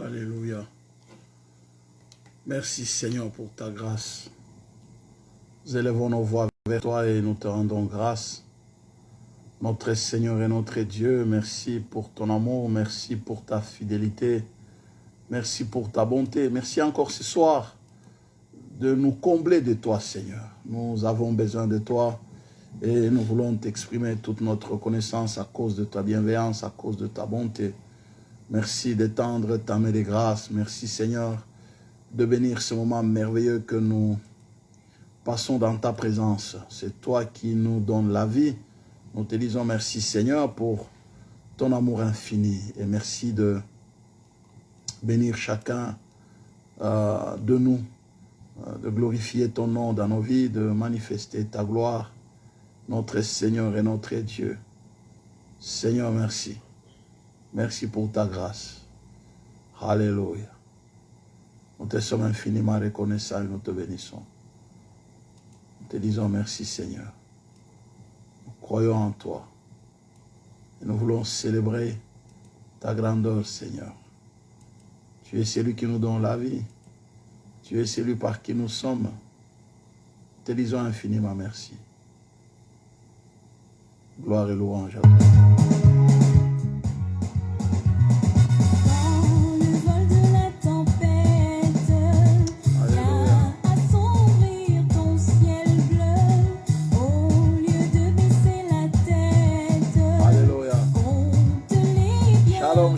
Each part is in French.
Alléluia. Merci Seigneur pour ta grâce. Nous élevons nos voix vers toi et nous te rendons grâce. Notre Seigneur et notre Dieu, merci pour ton amour, merci pour ta fidélité, merci pour ta bonté. Merci encore ce soir de nous combler de toi Seigneur. Nous avons besoin de toi et nous voulons t'exprimer toute notre reconnaissance à cause de ta bienveillance, à cause de ta bonté. Merci d'étendre ta main de grâce. Merci Seigneur de bénir ce moment merveilleux que nous passons dans ta présence. C'est toi qui nous donnes la vie. Nous te disons merci Seigneur pour ton amour infini. Et merci de bénir chacun de nous, de glorifier ton nom dans nos vies, de manifester ta gloire, notre Seigneur et notre Dieu. Seigneur, merci. Merci pour ta grâce. Alléluia. Nous te sommes infiniment reconnaissants et nous te bénissons. Nous te disons merci Seigneur. Nous croyons en toi. Et nous voulons célébrer ta grandeur Seigneur. Tu es celui qui nous donne la vie. Tu es celui par qui nous sommes. Nous te disons infiniment merci. Gloire et louange à toi.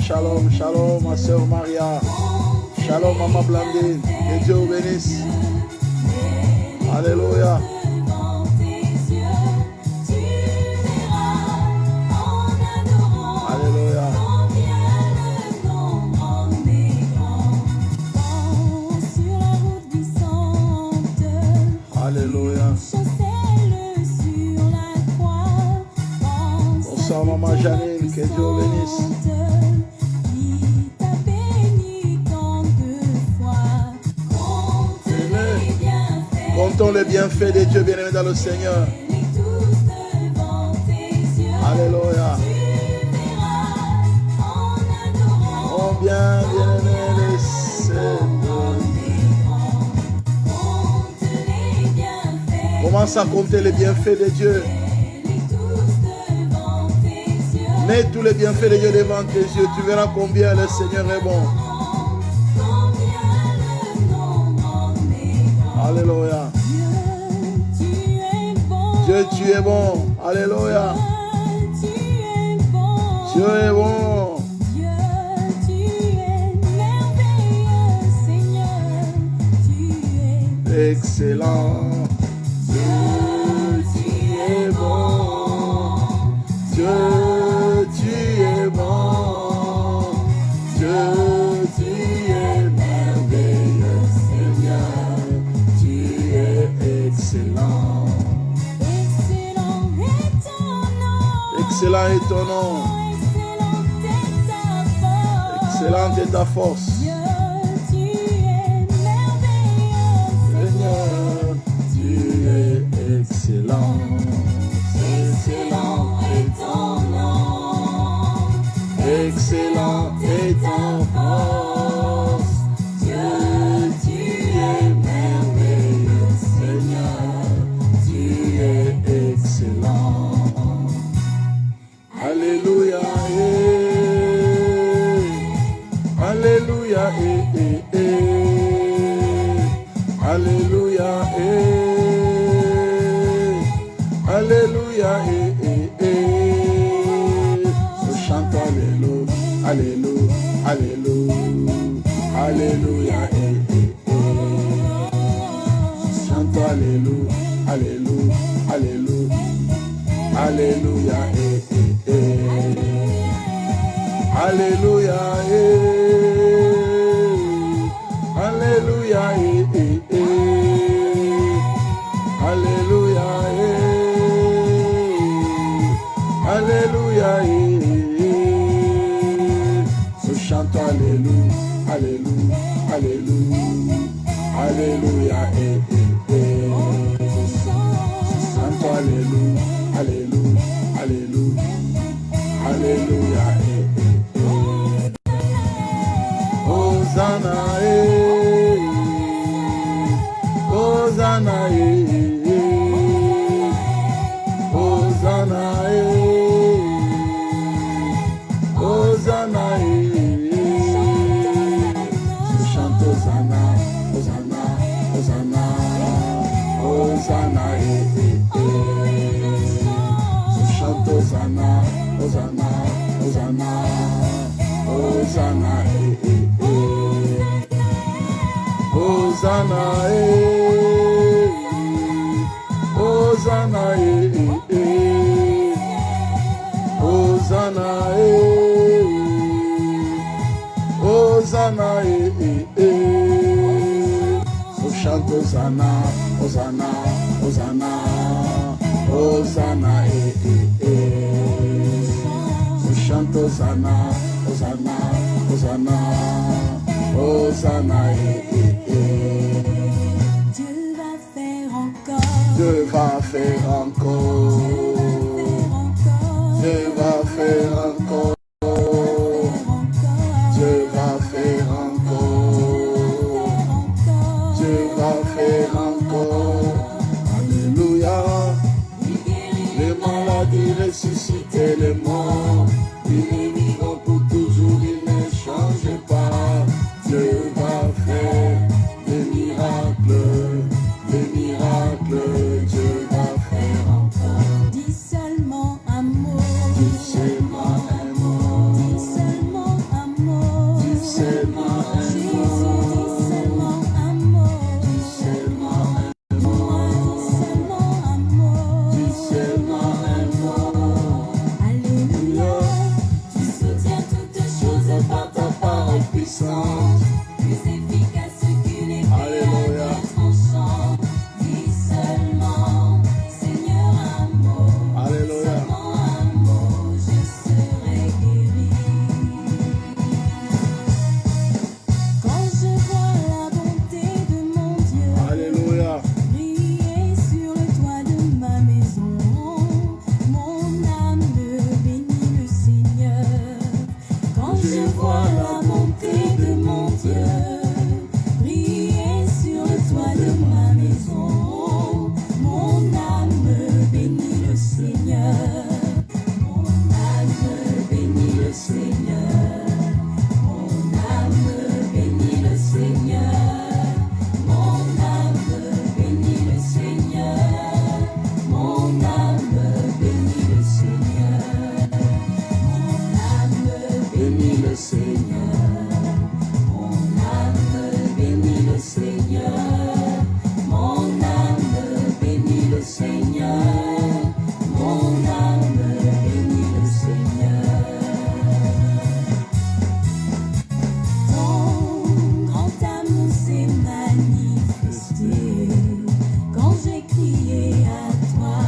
Shalom, shalom, ma soeur Maria. Shalom, maman Blandine. Que Dieu vous bénisse. Alléluia. Alléluia. Alléluia. Bonsoir, maman Janine. Que Dieu vous bénisse. Comptons les bienfaits de Dieu bien-aimé dans le Seigneur. Alléluia. Oh bien-aimé le Seigneur. Commence à compter les bienfaits de Dieu. Mets tous les bienfaits de Dieu devant tes yeux. Tu verras combien le Seigneur est bon. Alléluia. Dieu, tu es bon. Alléluia. Dieu est bon. Excellent. Dieu, tu es bon. Dieu, tu es bon. Dieu, tu es merveilleux, Seigneur. Tu es excellent. Excellent est ton nom. Excellente est ta force. Seigneur, tu es excellent. Excellent est ton nom. Excellent est ta force. Dieu, tu es merveilleux, Seigneur. Tu es excellent. Alléluia, Alléluia, Alléluia, Alléluia, Je chante Alléluia, Alléluia, Alléluia, Alléluia, Je chante Alléluia, Alléluia, Alléluia, Alléluia, Alléluia, Alléluia, Alléluia, Alléluia, Je chante Alléluia, Alléluia, Alléluia, Alléluia, Je chante Alléluia, Alléluia, Alléluia, Alléluia, Oh Hosanna, Hosanna, Hosanna, je chante Hosanna, Hosanna, Hosanna, Hosanna, je chante Hosanna, Hosanna, Hosanna, Hosanna, Hosanna, Hosanna, Hosanna, Hosanna, on chante Hosanna, Hosanna, Hosanna, Hosanna, on chante Hosanna, Hosanna, Hosanna, Hosanna, Dieu va faire encore, Dieu va faire encore, Dieu va faire encore, Dieu va faire encore, alléluia, les maladies ressusciter les morts, ils vivront pour toujours, ils ne changent pas, Dieu va faire des miracles, Dieu va faire encore. Dis seulement un mot. Dis seulement un mot. Dis seulement un mot. Dis seulement un mot. Jésus, dis seulement un mot. Dis seulement un mot. Dis seulement un mot. Dis seulement un mot. Alléluia. Tu soutiens toutes choses par ta parole puissante, plus efficace qu'une épée à deux tranchants. Dis seulement, Seigneur, un mot. Alléluia. Seulement un mot, je serai guéri. Quand je vois la bonté de mon Dieu Alléluia. briller sur le toit de ma maison, mon âme bénit le Seigneur. Quand je vois la bonté de mon Dieu briller sur le toit de ma maison, mon âme bénit le Seigneur. Mon âme bénit le Seigneur. Mon âme bénit le Seigneur. Mon âme bénit le Seigneur. Mon âme bénit le Seigneur. Mon âme bénit le Seigneur. Mon âme bénit le Seigneur. Mon âme bénit le Seigneur. Mon âme bénit le Seigneur. Ton grand amour s'est manifesté quand j'ai crié à toi.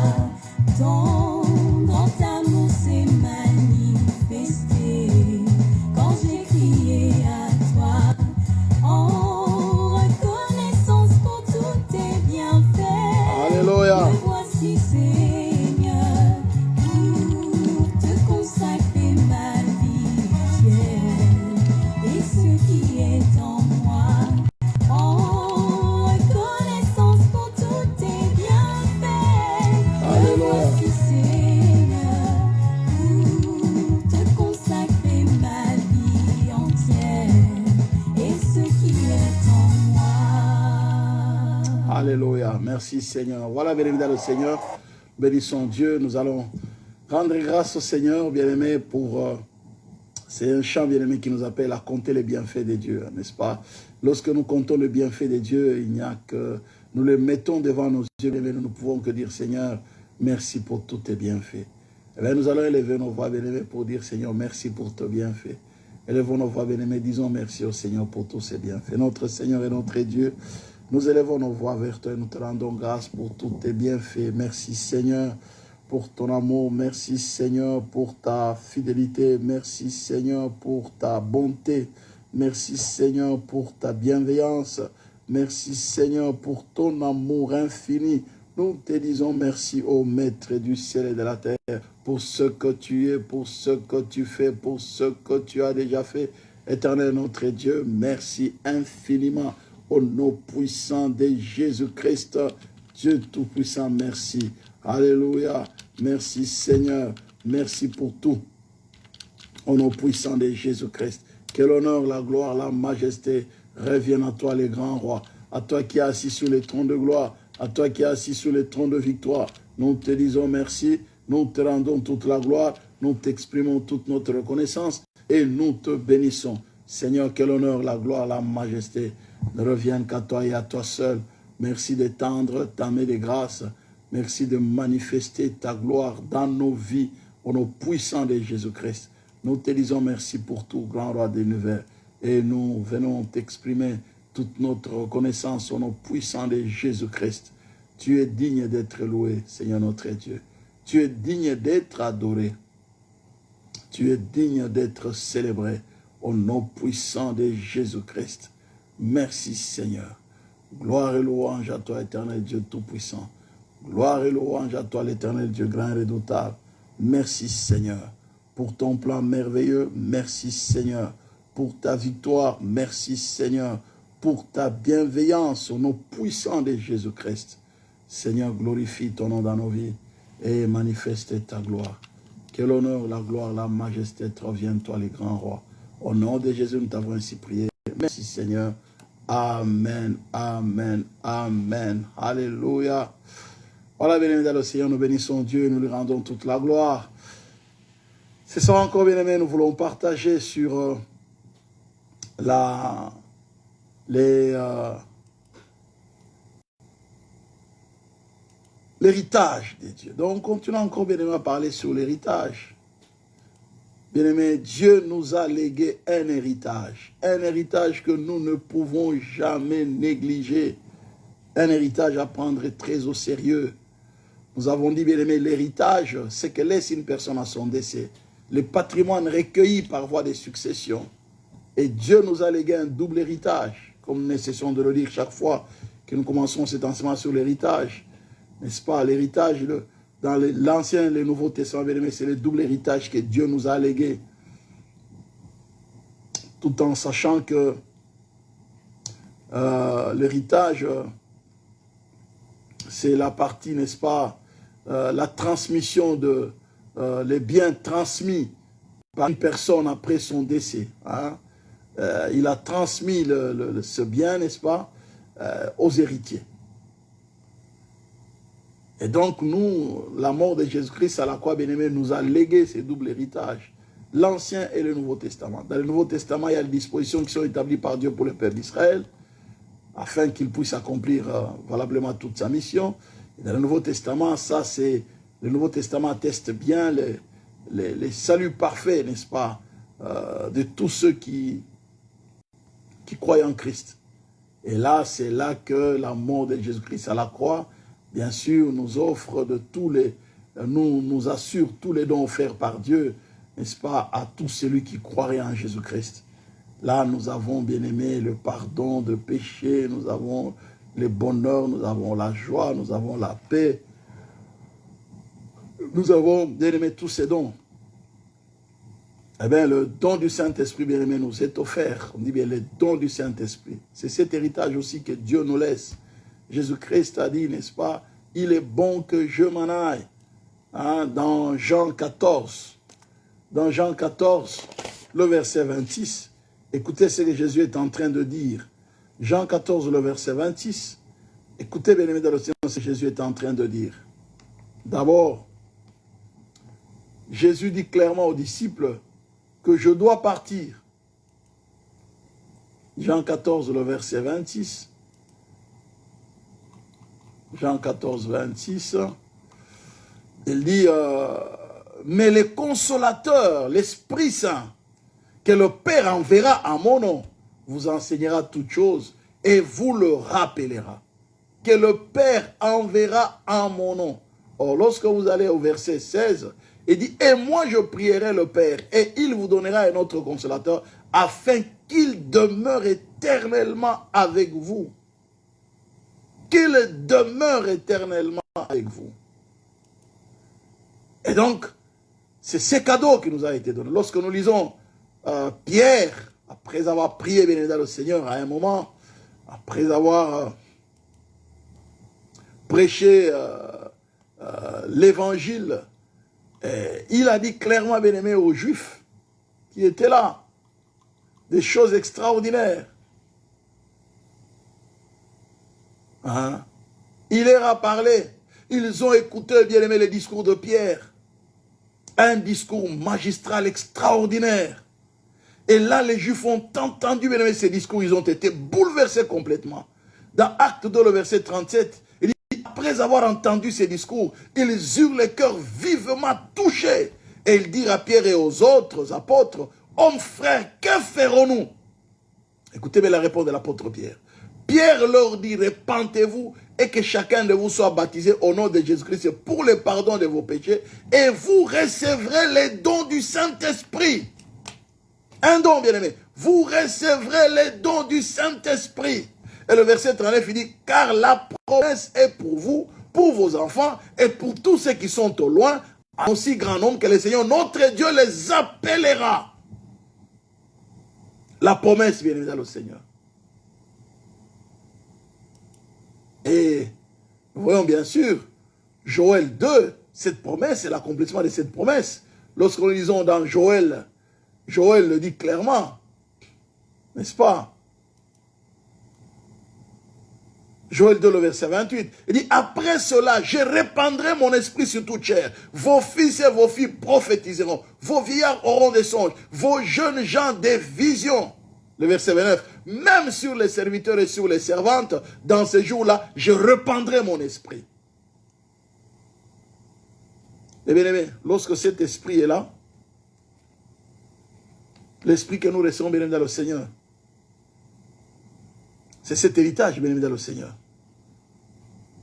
Ton grand amour s'est manifesté quand j'ai crié à toi. En reconnaissance pour tous tes bienfaits, Alléluia. me voici Seigneur pour te consacrer ma vie entière et ce qui est en moi. En reconnaissance pour tous tes bienfaits, me Alléluia. voici Seigneur pour te consacrer ma vie entière et ce qui est en moi. Alléluia. Merci Seigneur. Voilà, bien-aimés dans le Seigneur. Bénissons Dieu. Nous allons rendre grâce au Seigneur, bien-aimé, pour... c'est un chant, bien-aimé, qui nous appelle à compter les bienfaits de Dieu, n'est-ce pas? Lorsque nous comptons les bienfaits de Dieu, il n'y a que... Nous les mettons devant nos yeux, bien-aimé, nous ne pouvons que dire, Seigneur, merci pour tous tes bienfaits. Eh bien, nous allons élever nos voix, bien-aimé, pour dire, Seigneur, merci pour tes bienfaits. Élevons nos voix, bien-aimés, disons merci au Seigneur pour tous ses bienfaits. Notre Seigneur et notre Dieu, nous élevons nos voix vers toi et nous te rendons grâce pour tous tes bienfaits. Merci Seigneur pour ton amour. Merci Seigneur pour ta fidélité. Merci Seigneur pour ta bonté. Merci Seigneur pour ta bienveillance. Merci Seigneur pour ton amour infini. Nous te disons merci au Maître du ciel et de la terre pour ce que tu es, pour ce que tu fais, pour ce que tu as déjà fait Éternel notre Dieu, merci infiniment au nom puissant de Jésus-Christ. Dieu Tout-Puissant, merci. Alléluia. Merci Seigneur. Merci pour tout. Au nom puissant de Jésus-Christ. Que l'honneur, la gloire, la majesté reviennent à toi les grands rois. À toi qui es assis sur les trônes de gloire. À toi qui es assis sur les trônes de victoire. Nous te disons merci. Nous te rendons toute la gloire. Nous t'exprimons toute notre reconnaissance. Et nous te bénissons. Seigneur, que l'honneur, la gloire, la majesté ne reviennent qu'à toi et à toi seul. Merci d'étendre ta main de grâce. Merci de manifester ta gloire dans nos vies, au nom puissant de Jésus-Christ. Nous te disons merci pour tout, grand roi de l'univers. Et nous venons t'exprimer toute notre reconnaissance au nom puissant de Jésus-Christ. Tu es digne d'être loué, Seigneur notre Dieu. Tu es digne d'être adoré. Tu es digne d'être célébré au nom puissant de Jésus-Christ. Merci Seigneur. Gloire et louange à toi, éternel Dieu Tout-Puissant. Gloire et louange à toi, l'éternel Dieu grand et redoutable. Merci Seigneur pour ton plan merveilleux. Merci Seigneur pour ta victoire. Merci Seigneur pour ta bienveillance au nom puissant de Jésus-Christ. Seigneur, glorifie ton nom dans nos vies et manifeste ta gloire. Que l'honneur, la gloire, la majesté te reviennent, toi les grands rois. Au nom de Jésus, nous t'avons ainsi prié. Merci Seigneur. Amen, amen, amen. Alléluia. Voilà, bien-aimés dans le Seigneur, nous bénissons Dieu et nous lui rendons toute la gloire. Ce soir encore, bien-aimés, nous voulons partager sur l'héritage de Dieu. Donc, on continue encore, bien-aimés, à parler sur l'héritage. Bien-aimés, Dieu nous a légué un héritage que nous ne pouvons jamais négliger, un héritage à prendre très au sérieux. Nous avons dit, bien-aimés, l'héritage, c'est que laisse une personne à son décès, le patrimoine recueilli par voie de succession. Et Dieu nous a légué un double héritage, comme nous cessons de le dire chaque fois que nous commençons cet enseignement sur l'héritage. N'est-ce pas? L'héritage, dans l'Ancien et le Nouveau Testament, bien-aimés, c'est le double héritage que Dieu nous a légué. Tout en sachant que l'héritage, c'est la partie, n'est-ce pas, la transmission de les biens transmis par une personne après son décès. Hein. Il a transmis ce bien, n'est-ce pas, aux héritiers. Et donc, nous, la mort de Jésus-Christ à la croix, bien-aimé, nous a légué ces doubles héritages, l'Ancien et le Nouveau Testament. Dans le Nouveau Testament, il y a des dispositions qui sont établies par Dieu pour le peuple d'Israël, afin qu'il puisse accomplir valablement toute sa mission. Et dans le Nouveau Testament, le Nouveau Testament atteste bien les saluts parfaits, n'est-ce pas, de tous ceux qui croient en Christ. Et là, c'est là que la mort de Jésus-Christ à la croix, bien sûr, nous offre nous assure tous les dons offerts par Dieu, n'est-ce pas, à tout celui qui croirait en Jésus-Christ. Là, nous avons, bien aimé, le pardon de péché, nous avons le bonheur, nous avons la joie, nous avons la paix. Nous avons, bien aimé, tous ces dons. Eh bien, le don du Saint-Esprit, bien aimé, nous est offert. On dit bien le don du Saint-Esprit. C'est cet héritage aussi que Dieu nous laisse. Jésus-Christ a dit, n'est-ce pas, il est bon que je m'en aille. Hein, dans Jean 14, le verset 26, écoutez ce que Jésus est en train de dire. Jean 14, le verset 26, écoutez, bien aimé dans le Seigneur, ce que Jésus est en train de dire. D'abord, Jésus dit clairement aux disciples que je dois partir. Jean 14, le verset 26. Jean 14, 26. Il dit, mais le consolateur, l'Esprit Saint, que le Père enverra en mon nom, vous enseignera toutes choses et vous le rappellera. Que le Père enverra en mon nom. Or, lorsque vous allez au verset 16, il dit, et moi je prierai le Père, et il vous donnera un autre consolateur, afin qu'il demeure éternellement avec vous. Qu'il demeure éternellement avec vous. Et donc, c'est ce cadeau qui nous a été donné. Lorsque nous lisons Pierre, après avoir prié, bien évidemment, le Seigneur, à un moment, après avoir prêché l'évangile, il a dit clairement, bien aimé, aux Juifs qui étaient là, des choses extraordinaires. Hein? Il leur a parlé. Ils ont écouté, bien aimé, le discours de Pierre. Un discours magistral extraordinaire. Et là, les Juifs ont entendu, bien aimé, ces discours. Ils ont été bouleversés complètement. Dans Acte 2, le verset 37, il dit, après avoir entendu ces discours, ils eurent le cœur vivement touchés. Et ils dirent à Pierre et aux autres apôtres, hommes frères, que ferons-nous? Écoutez bien la réponse de l'apôtre Pierre. Pierre leur dit, repentez-vous et que chacun de vous soit baptisé au nom de Jésus-Christ pour le pardon de vos péchés et vous recevrez les dons du Saint-Esprit. Un don, bien-aimé. Vous recevrez les dons du Saint-Esprit. Et le verset 39, il dit, car la promesse est pour vous, pour vos enfants et pour tous ceux qui sont au loin, en aussi grand nombre que le Seigneur, notre Dieu, les appellera. La promesse, bien évidemment, au Seigneur. Et nous voyons bien sûr, Joël 2, cette promesse, c'est l'accomplissement de cette promesse. Lorsque nous lisons dans Joël, Joël le dit clairement, n'est-ce pas? Joël 2, le verset 28, il dit, après cela, je répandrai mon esprit sur toute chair. Vos fils et vos filles prophétiseront. Vos vieillards auront des songes. Vos jeunes gens des visions. Le verset 29, même sur les serviteurs et sur les servantes, dans ces jours-là, je répandrai mon esprit. Et bien aimé, lorsque cet esprit est là, l'esprit que nous recevons, bien aimé, dans le Seigneur, c'est cet héritage, bien aimé, dans le Seigneur.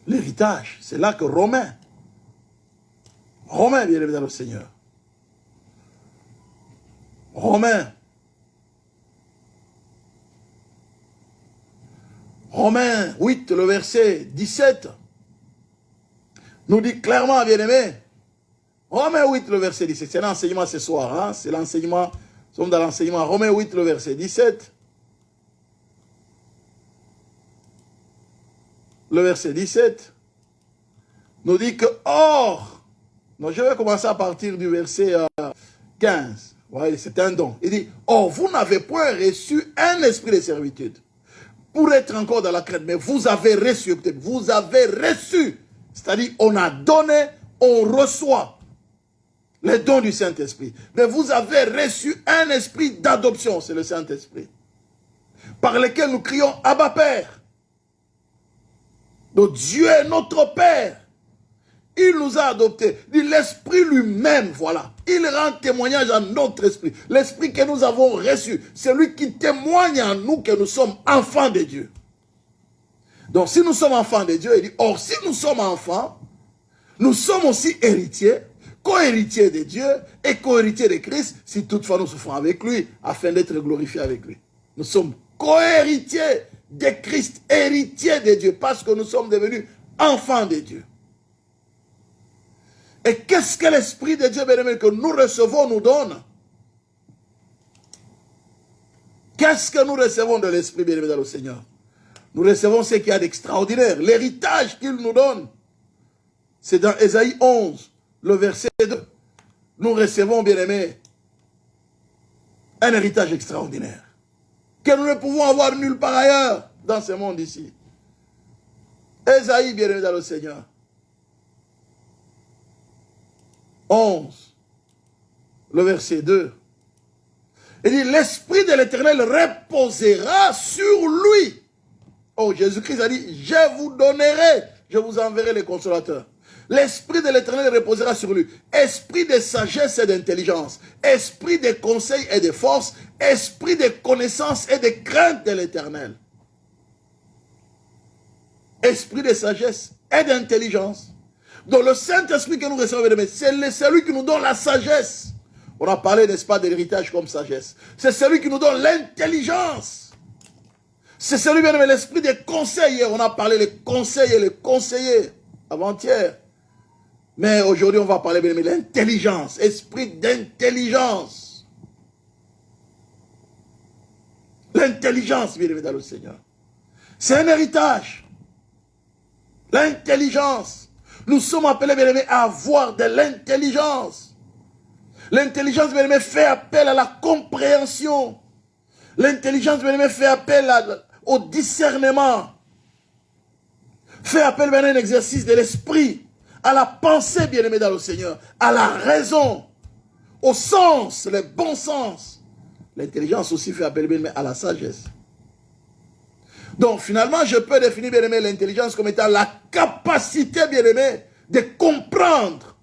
L'héritage, c'est là que Romain, bien aimé, dans le Seigneur. Romains 8, le verset 17, nous dit clairement, bien-aimé, Romains 8, le verset 17, c'est l'enseignement ce soir, hein? C'est l'enseignement, nous sommes dans l'enseignement, Romains 8, le verset 17, le verset 17, nous dit que, or, donc je vais commencer à partir du verset 15, ouais, c'est un don, il dit, or, vous n'avez point reçu un esprit de servitude, pour être encore dans la crainte, mais vous avez reçu, c'est-à-dire on a donné, on reçoit les dons du Saint-Esprit. Mais vous avez reçu un esprit d'adoption, c'est le Saint-Esprit, par lequel nous crions Abba Père. Donc Dieu est notre Père. Il nous a adoptés. L'Esprit lui-même, voilà. Il rend témoignage à notre esprit. L'Esprit que nous avons reçu, c'est lui qui témoigne en nous que nous sommes enfants de Dieu. Donc si nous sommes enfants de Dieu, il dit, or si nous sommes enfants, nous sommes aussi héritiers, co-héritiers de Dieu et co-héritiers de Christ, si toutefois nous souffrons avec lui, afin d'être glorifiés avec lui. Nous sommes co-héritiers de Christ, héritiers de Dieu, parce que nous sommes devenus enfants de Dieu. Et qu'est-ce que l'Esprit de Dieu, bien-aimé, que nous recevons nous donne? Qu'est-ce que nous recevons de l'Esprit, bien-aimé, dans le Seigneur? Nous recevons ce qu'il y a d'extraordinaire. L'héritage qu'il nous donne, c'est dans Ésaïe 11, le verset 2. Nous recevons, bien-aimé, un héritage extraordinaire que nous ne pouvons avoir nulle part ailleurs dans ce monde ici. Ésaïe, bien-aimé, dans le Seigneur. 11, le verset 2. Il dit, l'Esprit de l'Éternel reposera sur lui. Oh, Jésus-Christ a dit, je vous donnerai, je vous enverrai les consolateurs. L'Esprit de l'Éternel reposera sur lui. Esprit de sagesse et d'intelligence. Esprit de conseil et de force. Esprit de connaissance et de crainte de l'Éternel. Esprit de sagesse et d'intelligence. Donc le Saint-Esprit que nous recevons, c'est celui qui nous donne la sagesse. On a parlé, n'est-ce pas, de l'héritage comme sagesse. C'est celui qui nous donne l'intelligence. C'est celui, bien aimé, l'esprit des conseillers. On a parlé des conseillers, les conseillers, avant-hier. Mais aujourd'hui, on va parler, bien aimé, de l'intelligence. Esprit d'intelligence. L'intelligence, bien aimé dans le Seigneur. C'est un héritage. L'intelligence. Nous sommes appelés, bien aimé, à avoir de l'intelligence. L'intelligence, bien aimé, fait appel à la compréhension. L'intelligence, bien aimé, fait appel au discernement. Fait appel, bien aimé, à un exercice de l'esprit, à la pensée, bien aimé dans le Seigneur, à la raison, au sens, le bon sens. L'intelligence aussi fait appel, bien aimé, à la sagesse. Donc, finalement, je peux définir, bien aimé, l'intelligence comme étant la capacité, bien aimé, de comprendre.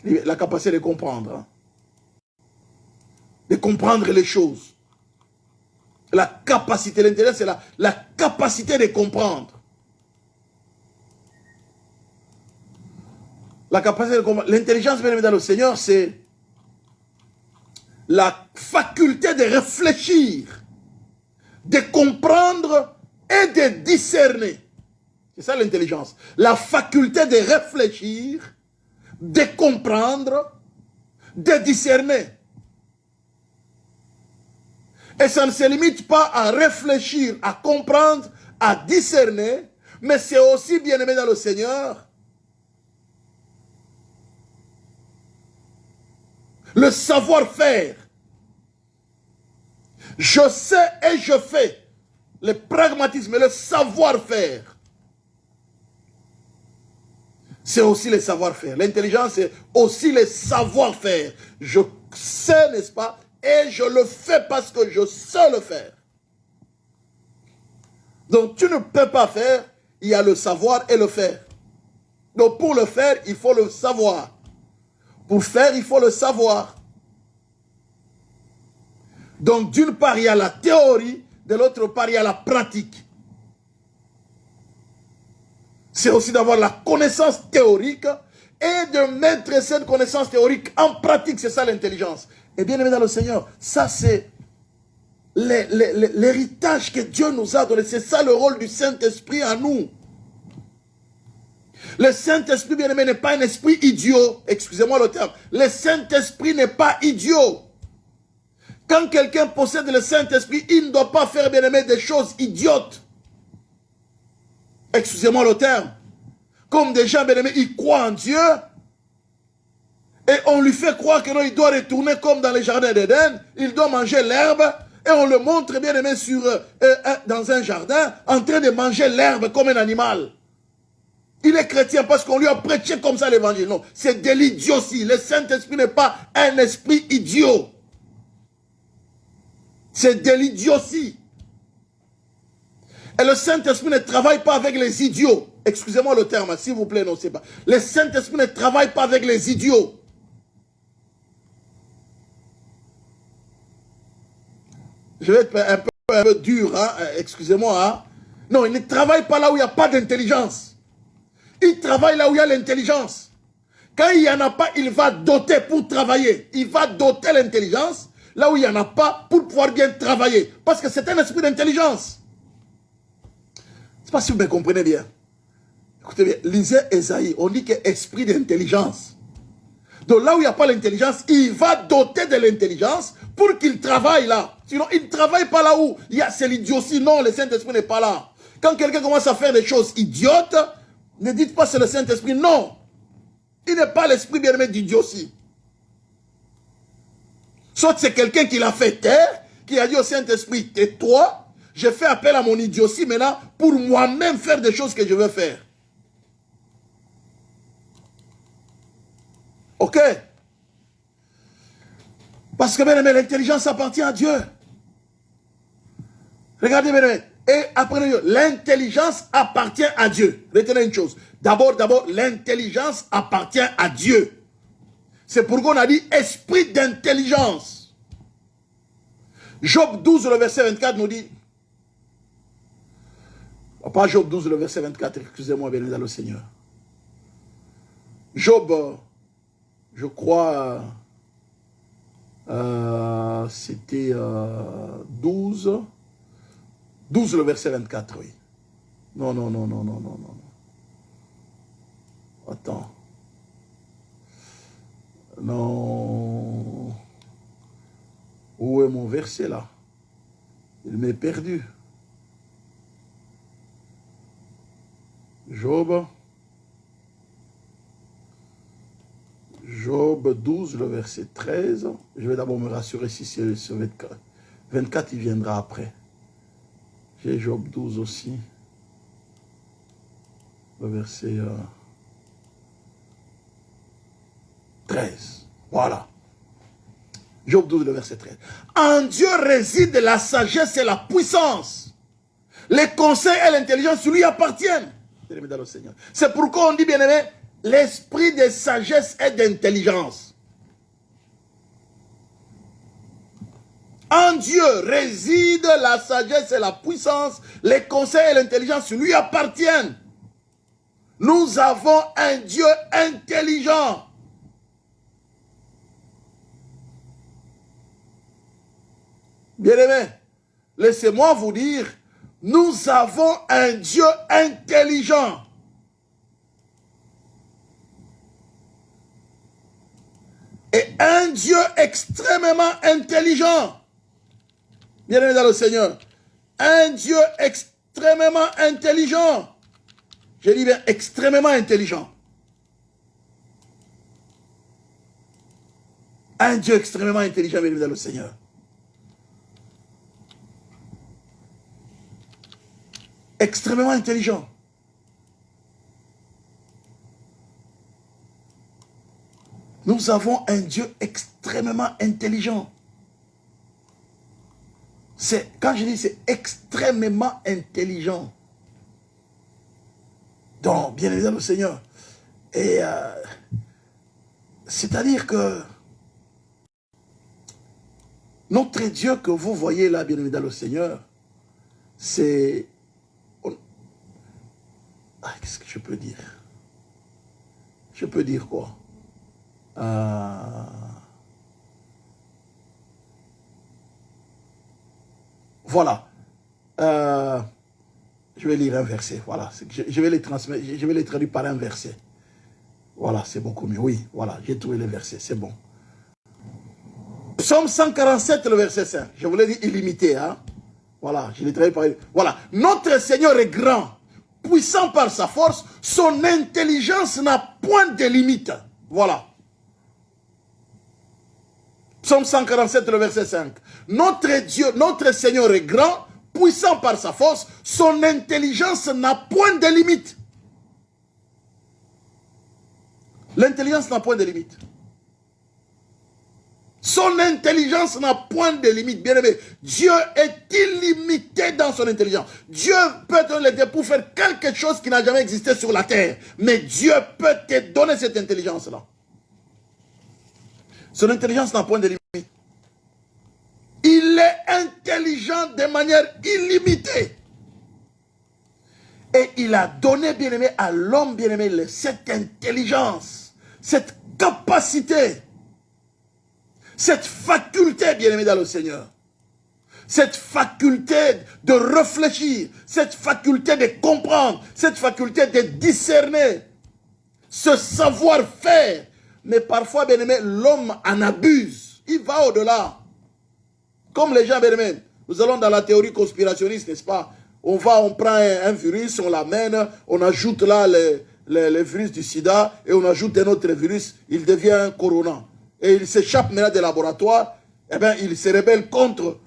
La capacité de comprendre. Hein. De comprendre les choses. La capacité, l'intelligence, c'est la capacité de comprendre. La capacité de comprendre. L'intelligence, bien aimé, dans le Seigneur, c'est la faculté de réfléchir, de comprendre et de discerner. C'est ça l'intelligence. La faculté de réfléchir, de comprendre, de discerner. Et ça ne se limite pas à réfléchir, à comprendre, à discerner, mais c'est aussi, bien aimé dans le Seigneur, le savoir-faire. Je sais et je fais. Le pragmatisme et le savoir-faire. C'est aussi le savoir-faire. L'intelligence, c'est aussi le savoir-faire. Je sais, n'est-ce pas? Et je le fais parce que je sais le faire. Donc, tu ne peux pas faire, il y a le savoir et le faire. Donc, pour le faire, il faut le savoir. Pour faire, il faut le savoir. Donc, d'une part, il y a la théorie, de l'autre part, il y a la pratique. C'est aussi d'avoir la connaissance théorique et de mettre cette connaissance théorique en pratique. C'est ça l'intelligence. Et bien aimé dans le Seigneur, ça c'est l'héritage que Dieu nous a donné. C'est ça le rôle du Saint-Esprit à nous. Le Saint-Esprit, bien aimé, n'est pas un esprit idiot. Excusez-moi le terme. Le Saint-Esprit n'est pas idiot. Quand quelqu'un possède le Saint-Esprit, il ne doit pas faire, bien aimé, des choses idiotes. Excusez-moi le terme. Comme des gens, bien aimés, ils croient en Dieu. Et on lui fait croire que non, il doit retourner comme dans les jardins d'Éden. Il doit manger l'herbe. Et on le montre, bien aimé, dans un jardin, en train de manger l'herbe comme un animal. Il est chrétien parce qu'on lui a prêché comme ça l'évangile. Non, c'est de l'idiotie. Le Saint-Esprit n'est pas un esprit idiot. C'est de l'idiotie. Et le Saint-Esprit ne travaille pas avec les idiots. Excusez-moi le terme, s'il vous plaît, non, c'est pas. Le Saint-Esprit ne travaille pas avec les idiots. Je vais être un peu dur, hein, excusez-moi. Hein. Non, il ne travaille pas là où il n'y a pas d'intelligence. Il travaille là où il y a l'intelligence. Quand il n'y en a pas, il va doter pour travailler. Il va doter l'intelligence là où il n'y en a pas pour pouvoir bien travailler. Parce que c'est un esprit d'intelligence. Je ne sais pas si vous me comprenez bien. Écoutez bien, lisez Ésaïe, on dit que esprit d'intelligence. Donc là où il n'y a pas l'intelligence, il va doter de l'intelligence pour qu'il travaille là. Sinon, il ne travaille pas là où c'est l'idiotie. Non, le Saint-Esprit n'est pas là. Quand quelqu'un commence à faire des choses idiotes, ne dites pas c'est le Saint-Esprit. Non. Il n'est pas l'esprit bien-aimé d'idiotie. Soit c'est quelqu'un qui l'a fait taire, qui a dit au Saint-Esprit, tais-toi, je fais appel à mon idiotie maintenant pour moi-même faire des choses que je veux faire. Ok? Parce que, bien aimé, l'intelligence appartient à Dieu. Regardez, bien aimé. Et apprenez, l'intelligence appartient à Dieu. Retenez une chose. D'abord, l'intelligence appartient à Dieu. C'est pourquoi on a dit esprit d'intelligence. Job 12, le verset 24 nous dit, pas Job 12, le verset 24, excusez-moi, bien dans le Seigneur. Job, je crois, c'était 12, le verset 24, oui. Non. Attends. Non. Où est mon verset là? Il m'est perdu. Job 12, le verset 13. Je vais d'abord me rassurer si c'est ce 24. 24, il viendra après. J'ai Job 12 aussi. Le verset 13. Voilà. Job 12, le verset 13. En Dieu réside la sagesse et la puissance. Les conseils et l'intelligence lui appartiennent. C'est pourquoi on dit, bien aimé, l'esprit de sagesse et d'intelligence. En Dieu réside la sagesse et la puissance. Les conseils et l'intelligence lui appartiennent. Nous avons un Dieu intelligent. Bien-aimés, laissez-moi vous dire, nous avons un Dieu intelligent. Et un Dieu extrêmement intelligent. Bien-aimés dans le Seigneur, un Dieu extrêmement intelligent. Je dis bien extrêmement intelligent. Un Dieu extrêmement intelligent, bien-aimés dans le Seigneur. Extrêmement intelligent. Nous avons un Dieu extrêmement intelligent. Quand je dis c'est extrêmement intelligent. Donc, bien évidemment, le Seigneur. Et c'est-à-dire que notre Dieu que vous voyez là, bien évidemment, le Seigneur, c'est... qu'est-ce que je peux dire? Je peux dire quoi? Voilà. Je vais lire un verset. Voilà. Je vais les transmettre. Je vais les traduire par un verset. Voilà, c'est beaucoup mieux. Oui, voilà, j'ai trouvé les versets. C'est bon. Psaume 147, le verset 5. Je vous l'ai dit illimité. Hein? Voilà, je l'ai traduit par... Voilà. Notre Seigneur est grand, puissant par sa force. Son intelligence n'a point de limite. Voilà. Psaume 147, le verset 5. Notre Dieu, notre Seigneur est grand, puissant par sa force. Son intelligence n'a point de limite. L'intelligence n'a point de limite. Son intelligence n'a point de limite. Bien aimé, Dieu est illimité dans son intelligence. Dieu peut te l'aider pour faire quelque chose qui n'a jamais existé sur la terre. Mais Dieu peut te donner cette intelligence-là. Son intelligence n'a point de limite. Il est intelligent de manière illimitée. Et il a donné, bien-aimé, à l'homme, bien-aimé, cette intelligence, cette capacité, cette faculté, bien-aimé dans le Seigneur. Cette faculté de réfléchir, cette faculté de comprendre, cette faculté de discerner, ce savoir-faire. Mais parfois, bien-aimé, l'homme en abuse. Il va au-delà. Comme les gens, bien-aimé, nous allons dans la théorie conspirationniste, n'est-ce pas? On prend un virus, on l'amène, on ajoute là le virus du sida et on ajoute un autre virus, il devient un corona. Et il s'échappe maintenant des laboratoires, eh bien, il se rebelle contre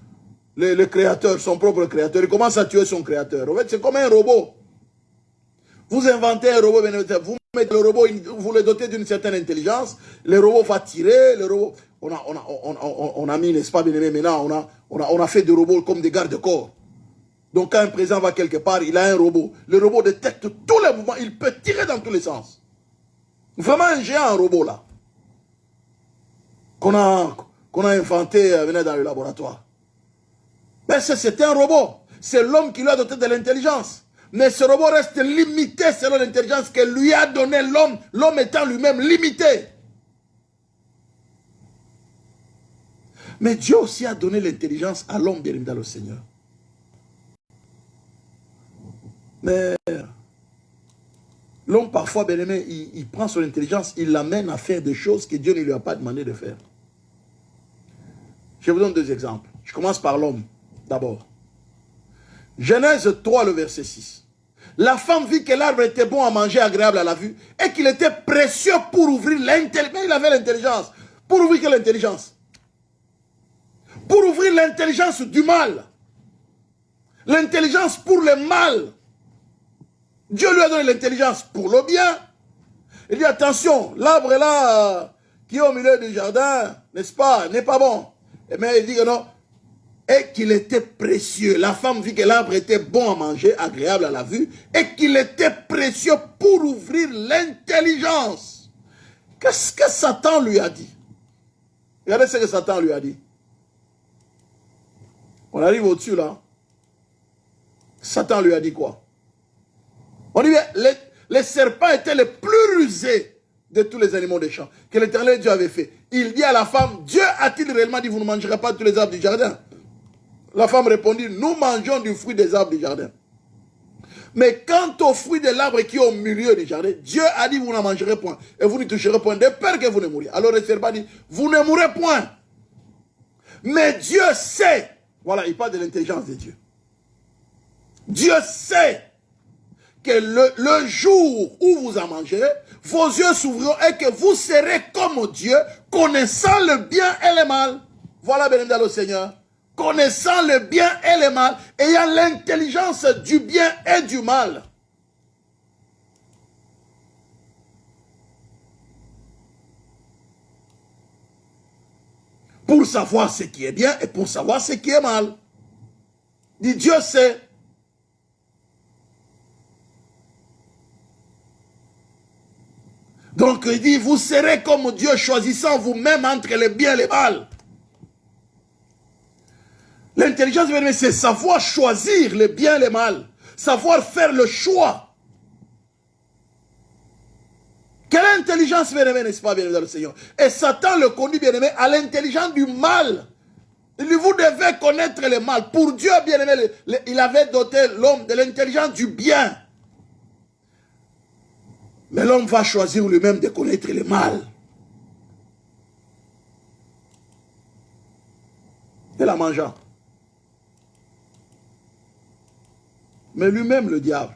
le créateur, son propre créateur. Il commence à tuer son créateur. En fait, c'est comme un robot. Vous inventez un robot, vous mettez le robot, vous le dotez d'une certaine intelligence, le robot va tirer, le robot... On a mis, n'est-ce pas, bien aimé, maintenant, on a fait des robots comme des gardes-corps. Donc, quand un président va quelque part, il a un robot. Le robot détecte tous les mouvements, il peut tirer dans tous les sens. Vraiment un géant, un robot, là. Qu'on a inventé dans le laboratoire. Mais c'est un robot. C'est l'homme qui lui a doté de l'intelligence. Mais ce robot reste limité selon l'intelligence que lui a donné l'homme, l'homme étant lui-même limité. Mais Dieu aussi a donné l'intelligence à l'homme, bien aimé dans le Seigneur. Mais l'homme, parfois, bien aimé, il prend son intelligence, il l'amène à faire des choses que Dieu ne lui a pas demandé de faire. Je vous donne 2 exemples. Je commence par l'homme, d'abord. Genèse 3, le verset 6. La femme vit que l'arbre était bon à manger, agréable à la vue, et qu'il était précieux pour ouvrir l'intelligence. Il avait l'intelligence. Pour ouvrir quelle intelligence? Pour ouvrir l'intelligence du mal. L'intelligence pour le mal. Dieu lui a donné l'intelligence pour le bien. Il dit attention, l'arbre est là, qui est au milieu du jardin, n'est-ce pas, n'est pas bon. Mais il dit que non. Et qu'il était précieux. La femme vit que l'arbre était bon à manger, agréable à la vue, et qu'il était précieux pour ouvrir l'intelligence. Qu'est-ce que Satan lui a dit? Regardez ce que Satan lui a dit. On arrive au-dessus là. Satan lui a dit quoi? On dit les serpents étaient les plus rusés de tous les animaux des champs que l'Éternel Dieu avait fait. Il dit à la femme, Dieu a-t-il réellement dit, vous ne mangerez pas tous les arbres du jardin? La femme répondit, nous mangeons du fruit des arbres du jardin. Mais quant au fruit de l'arbre qui est au milieu du jardin, Dieu a dit, vous n'en mangerez point. Et vous ne toucherez point, de peur que vous ne mouriez. Alors le serpent dit, vous ne mourrez point. Mais Dieu sait. Voilà, il parle de l'intelligence de Dieu. Dieu sait que le jour où vous en mangerez, vos yeux s'ouvriront et que vous serez comme Dieu, connaissant le bien et le mal. Voilà, béni le Seigneur. Connaissant le bien et le mal, ayant l'intelligence du bien et du mal. Pour savoir ce qui est bien et pour savoir ce qui est mal. Dit Dieu sait. Donc il dit, vous serez comme Dieu, choisissant vous-même entre le bien et le mal. L'intelligence, c'est savoir choisir le bien et le mal. Savoir faire le choix. Quelle intelligence, bien-aimé, n'est-ce pas, bien-aimé dans le Seigneur? Et Satan le conduit, bien-aimé, à l'intelligence du mal. Il dit, vous devez connaître le mal. Pour Dieu, bien-aimé, il avait doté l'homme de l'intelligence du bien. Mais l'homme va choisir lui-même de connaître le mal. Et la mangeant. Mais lui-même, le diable,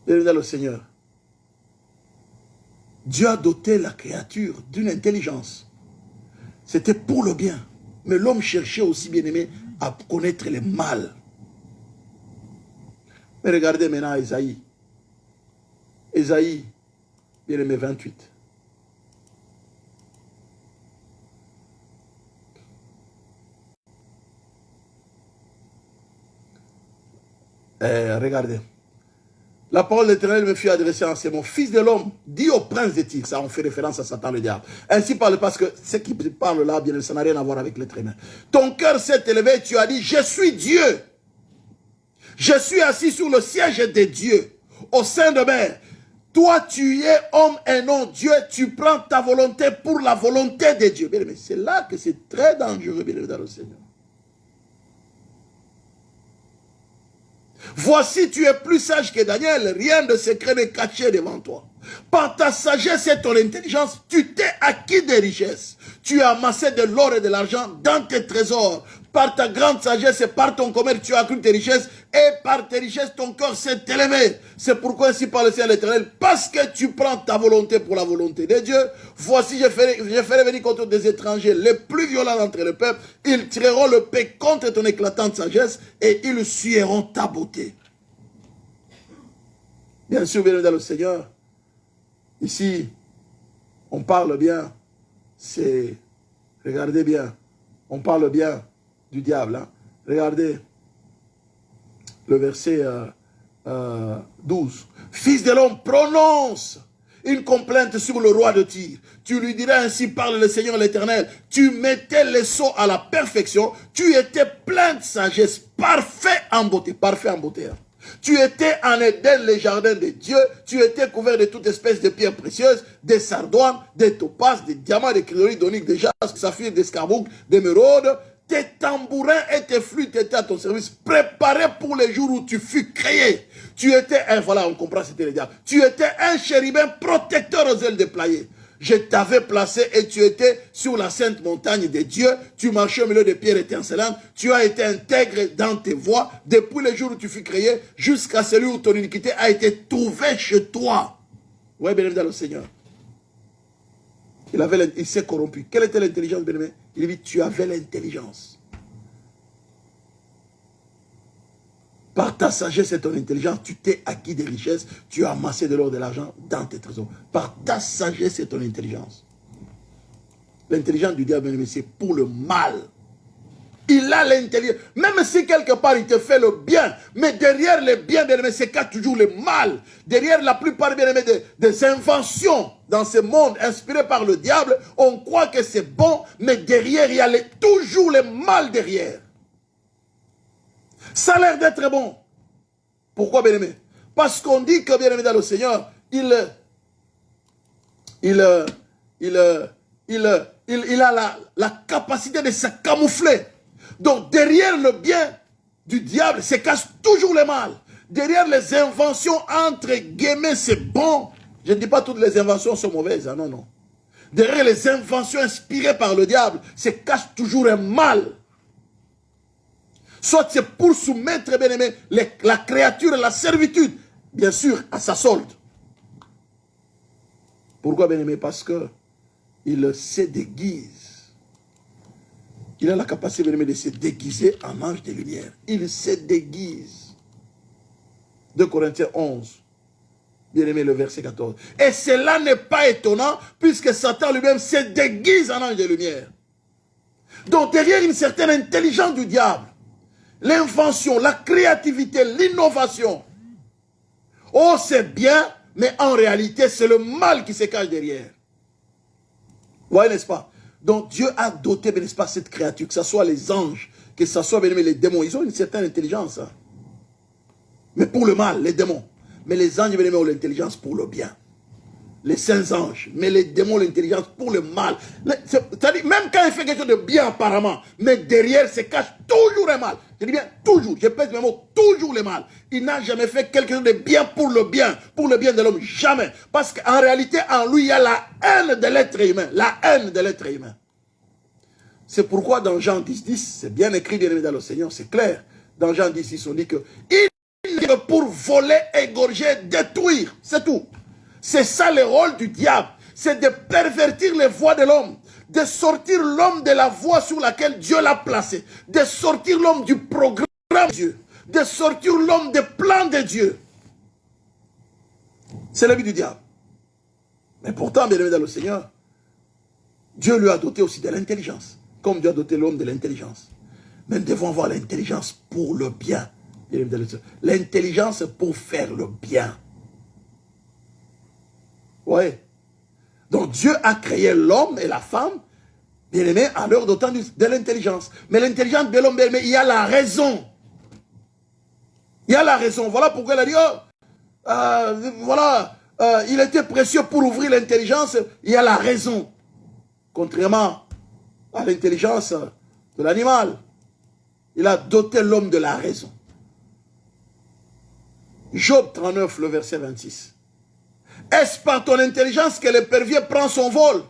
bienvenue dans le Seigneur, Dieu a doté la créature d'une intelligence. C'était pour le bien. Mais l'homme cherchait aussi, bien-aimé, à connaître le mal. Mais regardez maintenant Ésaïe. Ésaïe, bien-aimé 28. Regardez. La parole de l'Éternel me fut adressée en ces mots. Fils de l'homme, dis au prince de Tyr. Ça, on fait référence à Satan le diable. Ainsi parle, parce que ce qui parle là, bien, ça n'a rien à voir avec l'être humain. Ton cœur s'est élevé, tu as dit, je suis Dieu. Je suis assis sur le siège de Dieu, au sein de mer. Toi, tu es homme et non Dieu. Tu prends ta volonté pour la volonté de Dieu. Mais c'est là que c'est très dangereux, bien dans le Seigneur. Voici, tu es plus sage que Daniel, rien de secret n'est caché devant toi. Par ta sagesse et ton intelligence, tu t'es acquis des richesses. Tu as amassé de l'or et de l'argent dans tes trésors. Par ta grande sagesse et par ton commerce, tu as accru tes richesses. Et par tes richesses, ton cœur s'est élevé. C'est pourquoi ainsi parle le Seigneur l'Éternel. Parce que tu prends ta volonté pour la volonté de Dieu. Voici, je ferai venir contre des étrangers les plus violents d'entre le peuple. Ils tireront le paix contre ton éclatante sagesse. Et ils sueront ta beauté. Bien sûr, bien dans le Seigneur. Ici, on parle bien. C'est, regardez bien. On parle bien du diable. Hein. Regardez le verset 12. Fils de l'homme, prononce une complainte sur le roi de Tyr. Tu lui diras ainsi, parle le Seigneur l'Éternel. Tu mettais les sceaux à la perfection. Tu étais plein de sagesse, parfait en beauté. Parfait en beauté. Hein. Tu étais en Éden, les jardins de Dieu. Tu étais couvert de toute espèce de pierres précieuses, des sardoines, des topazes, des diamants, des chrysolithes, d'onyx, des jastres, des saphirs, des scarboucles, d'émeraudes. Tes tambourins et tes flûtes étaient à ton service, préparés pour les jours où tu fus créé. Tu étais un, voilà, on comprend, c'était le diable. Tu étais un chérubin protecteur aux ailes déployées. je t'avais placé et tu étais sur la sainte montagne de Dieu, tu marchais au milieu de pierres étincelantes, tu as été intègre dans tes voies, depuis le jour où tu fus créé, jusqu'à celui où ton iniquité a été trouvée chez toi. Oui, bien-aimé dans le Seigneur. Il s'est corrompu. Quelle était l'intelligence, bien-aimé? Il dit, tu avais l'intelligence. Par ta sagesse et ton intelligence, tu t'es acquis des richesses, tu as amassé de l'or et de l'argent dans tes trésors. Par ta sagesse et ton intelligence. L'intelligence du diable, c'est pour le mal. Il a l'intelligence. Même si quelque part il te fait le bien, mais derrière le bien, bien aimé, c'est qu'il y a toujours le mal. Derrière la plupart, bien aimé, des inventions dans ce monde inspirées par le diable, on croit que c'est bon, mais derrière, il y a toujours le mal derrière. Ça a l'air d'être bon. Pourquoi, bien-aimé? Parce qu'on dit que, bien-aimé dans le Seigneur, il a la capacité de se camoufler. Donc, derrière le bien du diable, se cache toujours le mal. Derrière les inventions, entre guillemets, c'est bon. Je ne dis pas toutes les inventions sont mauvaises. Hein, non, non. Derrière les inventions inspirées par le diable, se cache toujours un mal. Soit c'est pour soumettre, bien aimé, la créature à la servitude, bien sûr, à sa solde. Pourquoi, bien aimé? Parce que il se déguise. Il a la capacité, bien aimé, de se déguiser en ange de lumière. Il se déguise. 2 Corinthiens 11, bien aimé, le verset 14. Et cela n'est pas étonnant, puisque Satan lui-même se déguise en ange de lumière. Donc derrière une certaine intelligence du diable, l'invention, la créativité, l'innovation. Oh, c'est bien, mais en réalité, c'est le mal qui se cache derrière. Vous voyez, n'est-ce pas? Donc, Dieu a doté, n'est-ce pas, cette créature, que ce soit les anges, que ce soit, bien aimé, les démons. Ils ont une certaine intelligence. Hein. Mais pour le mal, les démons. Mais les anges, bien aimé, ont l'intelligence pour le bien. Les saints anges, mais les démons, l'intelligence pour le mal. C'est-à-dire, même quand il fait quelque chose de bien apparemment, mais derrière se cache toujours le mal. Je dis bien toujours, je pèse mes mots, toujours le mal. Il n'a jamais fait quelque chose de bien pour le bien de l'homme, jamais. Parce qu'en réalité, en lui, il y a la haine de l'être humain, la haine de l'être humain. C'est pourquoi dans Jean 10, c'est bien écrit, bien aimé dans le Seigneur, c'est clair. Dans Jean 10, on dit que il est que pour voler, égorger, détruire, c'est tout. C'est ça le rôle du diable, c'est de pervertir les voies de l'homme, de sortir l'homme de la voie sur laquelle Dieu l'a placé, de sortir l'homme du programme de Dieu, de sortir l'homme des plans de Dieu. C'est le but du diable. Mais pourtant, bien aimé dans le Seigneur, Dieu lui a doté aussi de l'intelligence, comme Dieu a doté l'homme de l'intelligence. Mais nous devons avoir l'intelligence pour le bien. L'intelligence pour faire le bien. Oui. Donc Dieu a créé l'homme et la femme, bien aimé, en leur dotant de l'intelligence. Mais l'intelligence de l'homme, bien aimé, il y a la raison. Il y a la raison. Voilà pourquoi il a dit, il était précieux pour ouvrir l'intelligence. Il y a la raison. Contrairement à l'intelligence de l'animal. Il a doté l'homme de la raison. Job 39, le verset 26. Est-ce par ton intelligence que l'épervier prend son vol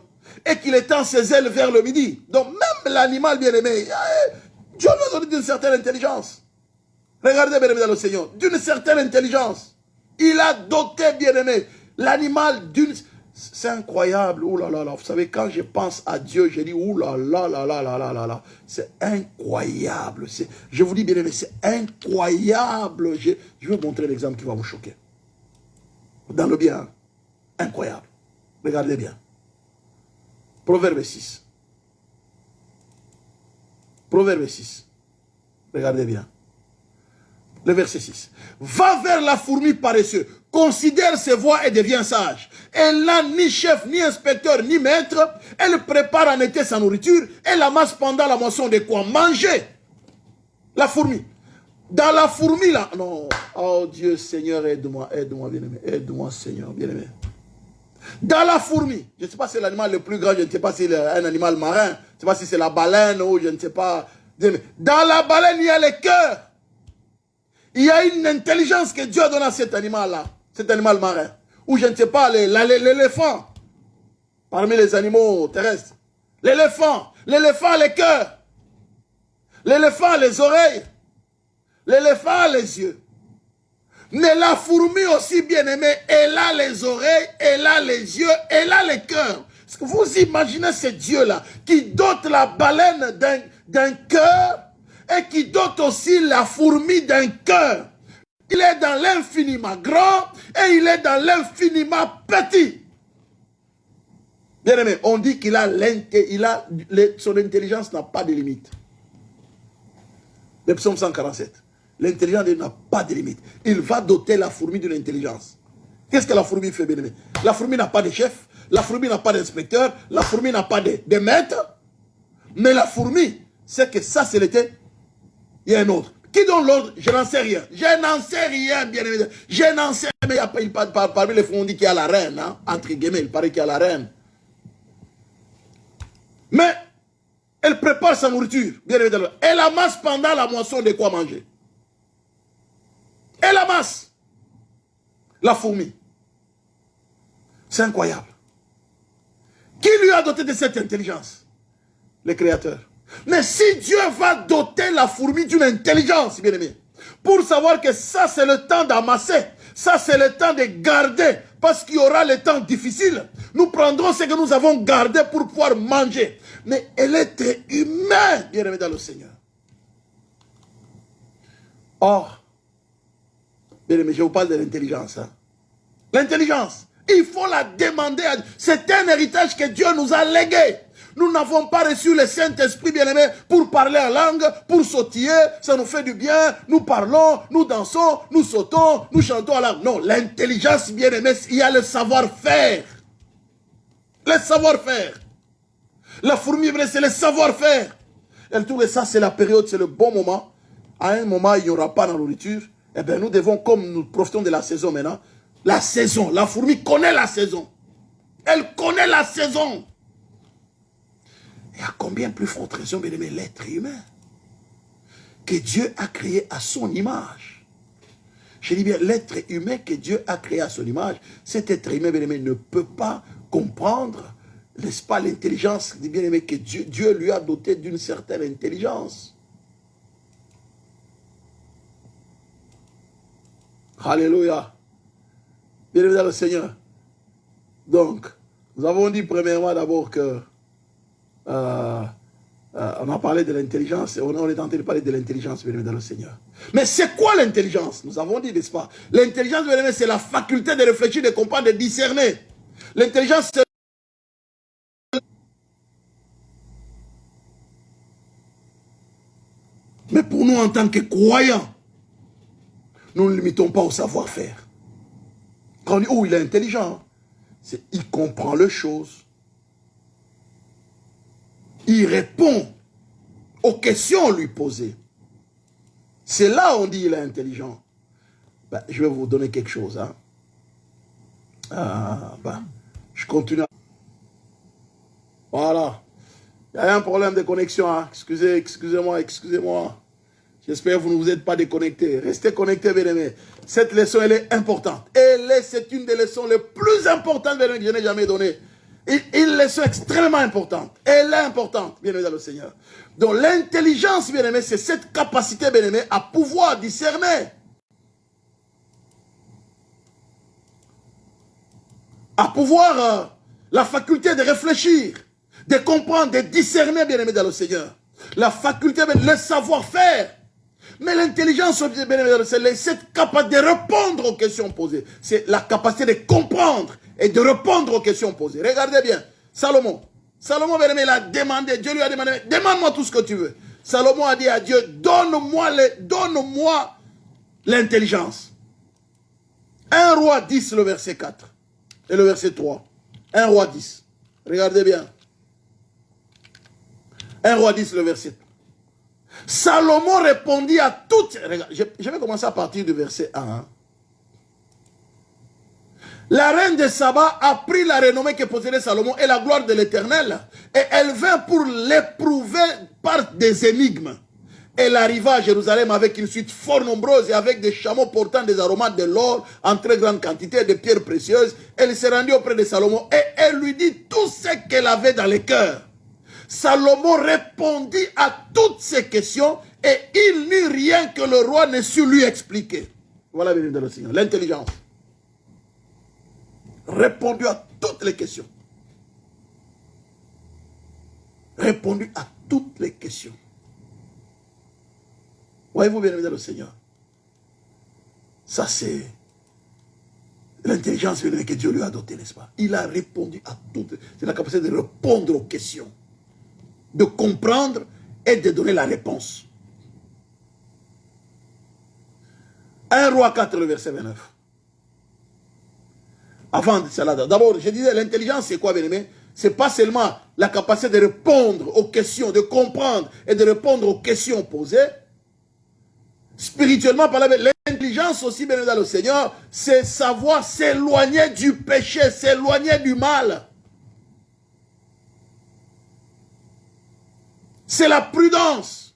et qu'il étend ses ailes vers le midi? Donc même l'animal bien-aimé, Dieu nous a donné d'une certaine intelligence. Regardez bien-aimé dans le Seigneur, d'une certaine intelligence. Il a doté bien-aimé l'animal d'une... C'est incroyable, oh là là là. Vous savez, quand je pense à Dieu, je dis, oh là là là là là là là là. C'est incroyable. Je vous dis bien-aimé, c'est incroyable. Je vais vous montrer l'exemple qui va vous choquer. Dans le bien, incroyable. Regardez bien. Proverbe 6. Proverbe 6. Regardez bien. Le verset 6. Va vers la fourmi paresseuse, considère ses voies et devient sage. Elle n'a ni chef, ni inspecteur, ni maître. Elle prépare en été sa nourriture. Elle amasse pendant la moisson de quoi manger. La fourmi. Dans la fourmi là, non. Oh Dieu Seigneur, aide-moi, aide-moi bien-aimé. Aide-moi Seigneur, bien-aimé. Dans la fourmi, je ne sais pas si c'est l'animal le plus grand, je ne sais pas si c'est un animal marin, je ne sais pas si c'est la baleine ou je ne sais pas. Dans la baleine, il y a le cœur. Il y a une intelligence que Dieu a donnée à cet animal-là, cet animal marin. Ou je ne sais pas, l'éléphant. parmi les animaux terrestres. L'éléphant a les cœurs. L'éléphant a les oreilles. L'éléphant a les yeux. Mais la fourmi aussi bien-aimée, elle a les oreilles, elle a les yeux, elle a les cœurs. Vous imaginez ce Dieu-là qui dote la baleine d'un cœur et qui dote aussi la fourmi d'un cœur. Il est dans l'infiniment grand et il est dans l'infiniment petit. Bien-aimé, on dit qu'il a son intelligence n'a pas de limite. Le psaume 147. L'intelligence n'a pas de limite. Il va doter la fourmi d'une intelligence. Qu'est-ce que la fourmi fait, bien-aimé? La fourmi n'a pas de chef, la fourmi n'a pas d'inspecteur, la fourmi n'a pas de maître. Mais la fourmi, c'est que ça, c'est l'été. Il y a un autre. Qui donne l'ordre? Je n'en sais rien. Je n'en sais rien, bien-aimé. Je n'en sais rien. Mais parmi les fourmis, on dit qu'il y a la reine. Hein? Entre guillemets, il paraît qu'il y a la reine. Mais elle prépare sa nourriture. Bien évidemment. Elle amasse pendant la moisson de quoi manger. Elle amasse. La fourmi. C'est incroyable. Qui lui a doté de cette intelligence? Le Créateur. Mais si Dieu va doter la fourmi d'une intelligence, bien aimé, pour savoir que ça c'est le temps d'amasser, ça c'est le temps de garder, parce qu'il y aura le temps difficile, nous prendrons ce que nous avons gardé pour pouvoir manger. Mais elle est très humaine, bien aimé dans le Seigneur. Or, bien aimé, je vous parle de l'intelligence. Hein. L'intelligence, il faut la demander. C'est un héritage que Dieu nous a légué. Nous n'avons pas reçu le Saint-Esprit, bien-aimé, pour parler en langue, pour sautiller, ça nous fait du bien, nous parlons, nous dansons, nous sautons, nous chantons en langue. Non, l'intelligence, bien-aimé, il y a le savoir-faire. Le savoir-faire. La fourmi, c'est le savoir-faire. Elle trouve que ça, c'est la période, c'est le bon moment. À un moment, il n'y aura pas de nourriture. Eh bien, nous devons, comme nous profitons de la saison maintenant, la saison, la fourmi connaît la saison. Elle connaît la saison. Et à combien plus forte raison, bien aimé, l'être humain que Dieu a créé à son image. Je dis bien, l'être humain que Dieu a créé à son image, cet être humain, bien aimé, ne peut pas comprendre, n'est-ce pas, l'intelligence, bien aimé, que Dieu lui a doté d'une certaine intelligence. Alléluia. Bien aimé dans le Seigneur. Donc, nous avons dit premièrement d'abord que on a parlé de l'intelligence et on est en train de parler de l'intelligence dans le Seigneur. Mais c'est quoi l'intelligence? Nous avons dit, n'est-ce pas? L'intelligence, c'est la faculté de réfléchir, de comprendre, de discerner. L'intelligence, c'est... Mais pour nous, en tant que croyants, nous ne limitons pas au savoir-faire. Quand on dit, oh, il est intelligent, c'est il comprend les choses. Il répond aux questions lui posées. C'est là où on dit qu'il est intelligent. Ben, je vais vous donner quelque chose. Hein. Je continue. Voilà. Il y a un problème de connexion. Hein. Excusez-moi. J'espère que vous ne vous êtes pas déconnectés. Restez connectés, bien aimés. Cette leçon, elle est importante. C'est une des leçons les plus importantes que je n'ai jamais données. Une leçon extrêmement importante. Elle est importante, bien aimé dans le Seigneur. Donc l'intelligence, bien aimé, c'est cette capacité, bien aimé, à pouvoir discerner. À pouvoir, la faculté de réfléchir, de comprendre, de discerner, bien aimé dans le Seigneur. La faculté, le savoir-faire. Mais l'intelligence, bien aimé dans le Seigneur, c'est cette capacité de répondre aux questions posées. C'est la capacité de comprendre et de répondre aux questions posées. Regardez bien, Salomon, bien aimé, il a demandé, Dieu lui a demandé, demande-moi tout ce que tu veux. Salomon a dit à Dieu, donne-moi l'intelligence. 1 Roi 10, le verset 4 et le verset 3. 1 Roi 10. Regardez bien. 1 Roi 10, le verset 3. Salomon répondit à toutes... Regarde, je vais commencer à partir du verset 1. Hein. La reine de Saba a pris la renommée que possédait Salomon et la gloire de l'Éternel. Et elle vint pour l'éprouver par des énigmes. Elle arriva à Jérusalem avec une suite fort nombreuse et avec des chameaux portant des aromates de l'or en très grande quantité, de pierres précieuses. Elle s'est rendue auprès de Salomon et elle lui dit tout ce qu'elle avait dans le cœur. Salomon répondit à toutes ces questions et il n'eut rien que le roi ne sut lui expliquer. Voilà, béni de le Seigneur, l'intelligence. Répondu à toutes les questions. Répondu à toutes les questions. Voyez-vous, bien évidemment, le Seigneur. Ça, c'est l'intelligence que Dieu lui a dotée, n'est-ce pas? Il a répondu à toutes. C'est la capacité de répondre aux questions, de comprendre et de donner la réponse. 1 Roi 4, le verset 29. Avant de cela, d'abord, je disais, l'intelligence, c'est quoi, bien aimé? Ce n'est pas seulement la capacité de répondre aux questions, de comprendre et de répondre aux questions posées. Spirituellement, par l'intelligence aussi, bien dans le Seigneur, c'est savoir s'éloigner du péché, s'éloigner du mal. C'est la prudence.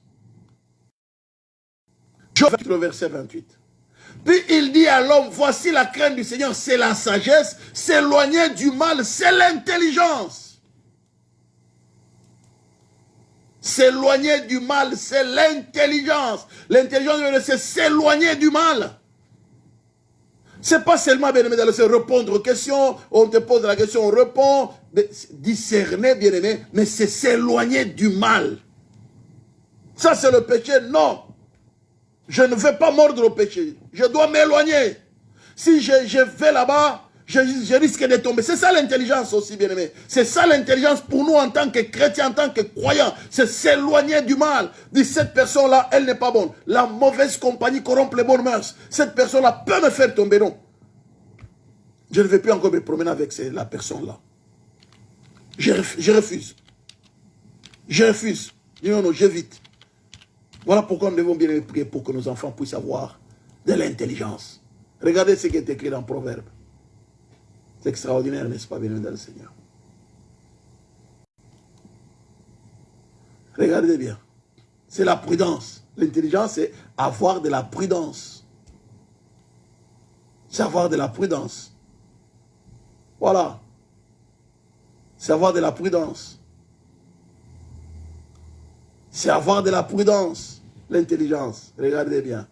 Job, le verset 28. Puis il dit à l'homme, voici la crainte du Seigneur, c'est la sagesse, s'éloigner du mal, c'est l'intelligence. S'éloigner du mal, c'est l'intelligence. L'intelligence, c'est s'éloigner du mal. C'est pas seulement, bien aimé, répondre aux questions, on te pose la question, on répond, discerner, bien aimé, mais c'est s'éloigner du mal. Ça, c'est le péché? Non. Je ne vais pas mordre au péché. Je dois m'éloigner. Si je vais là-bas, je risque de tomber. C'est ça l'intelligence aussi, bien aimé. C'est ça l'intelligence pour nous en tant que chrétiens, en tant que croyants. C'est s'éloigner du mal. Dit, cette personne-là, elle n'est pas bonne. La mauvaise compagnie corrompt les bonnes mœurs. Cette personne-là peut me faire tomber, non. Je ne vais plus encore me promener avec la personne-là. Je refuse. Je refuse. Non, non, j'évite. Voilà pourquoi nous devons bien prier pour que nos enfants puissent avoir de l'intelligence. Regardez ce qui est écrit dans Proverbe. C'est extraordinaire, n'est-ce pas, bien dans le Seigneur? Regardez bien. C'est la prudence. L'intelligence, c'est avoir de la prudence. C'est avoir de la prudence. Voilà. C'est avoir de la prudence. C'est avoir de la prudence. L'intelligence. Regardez bien.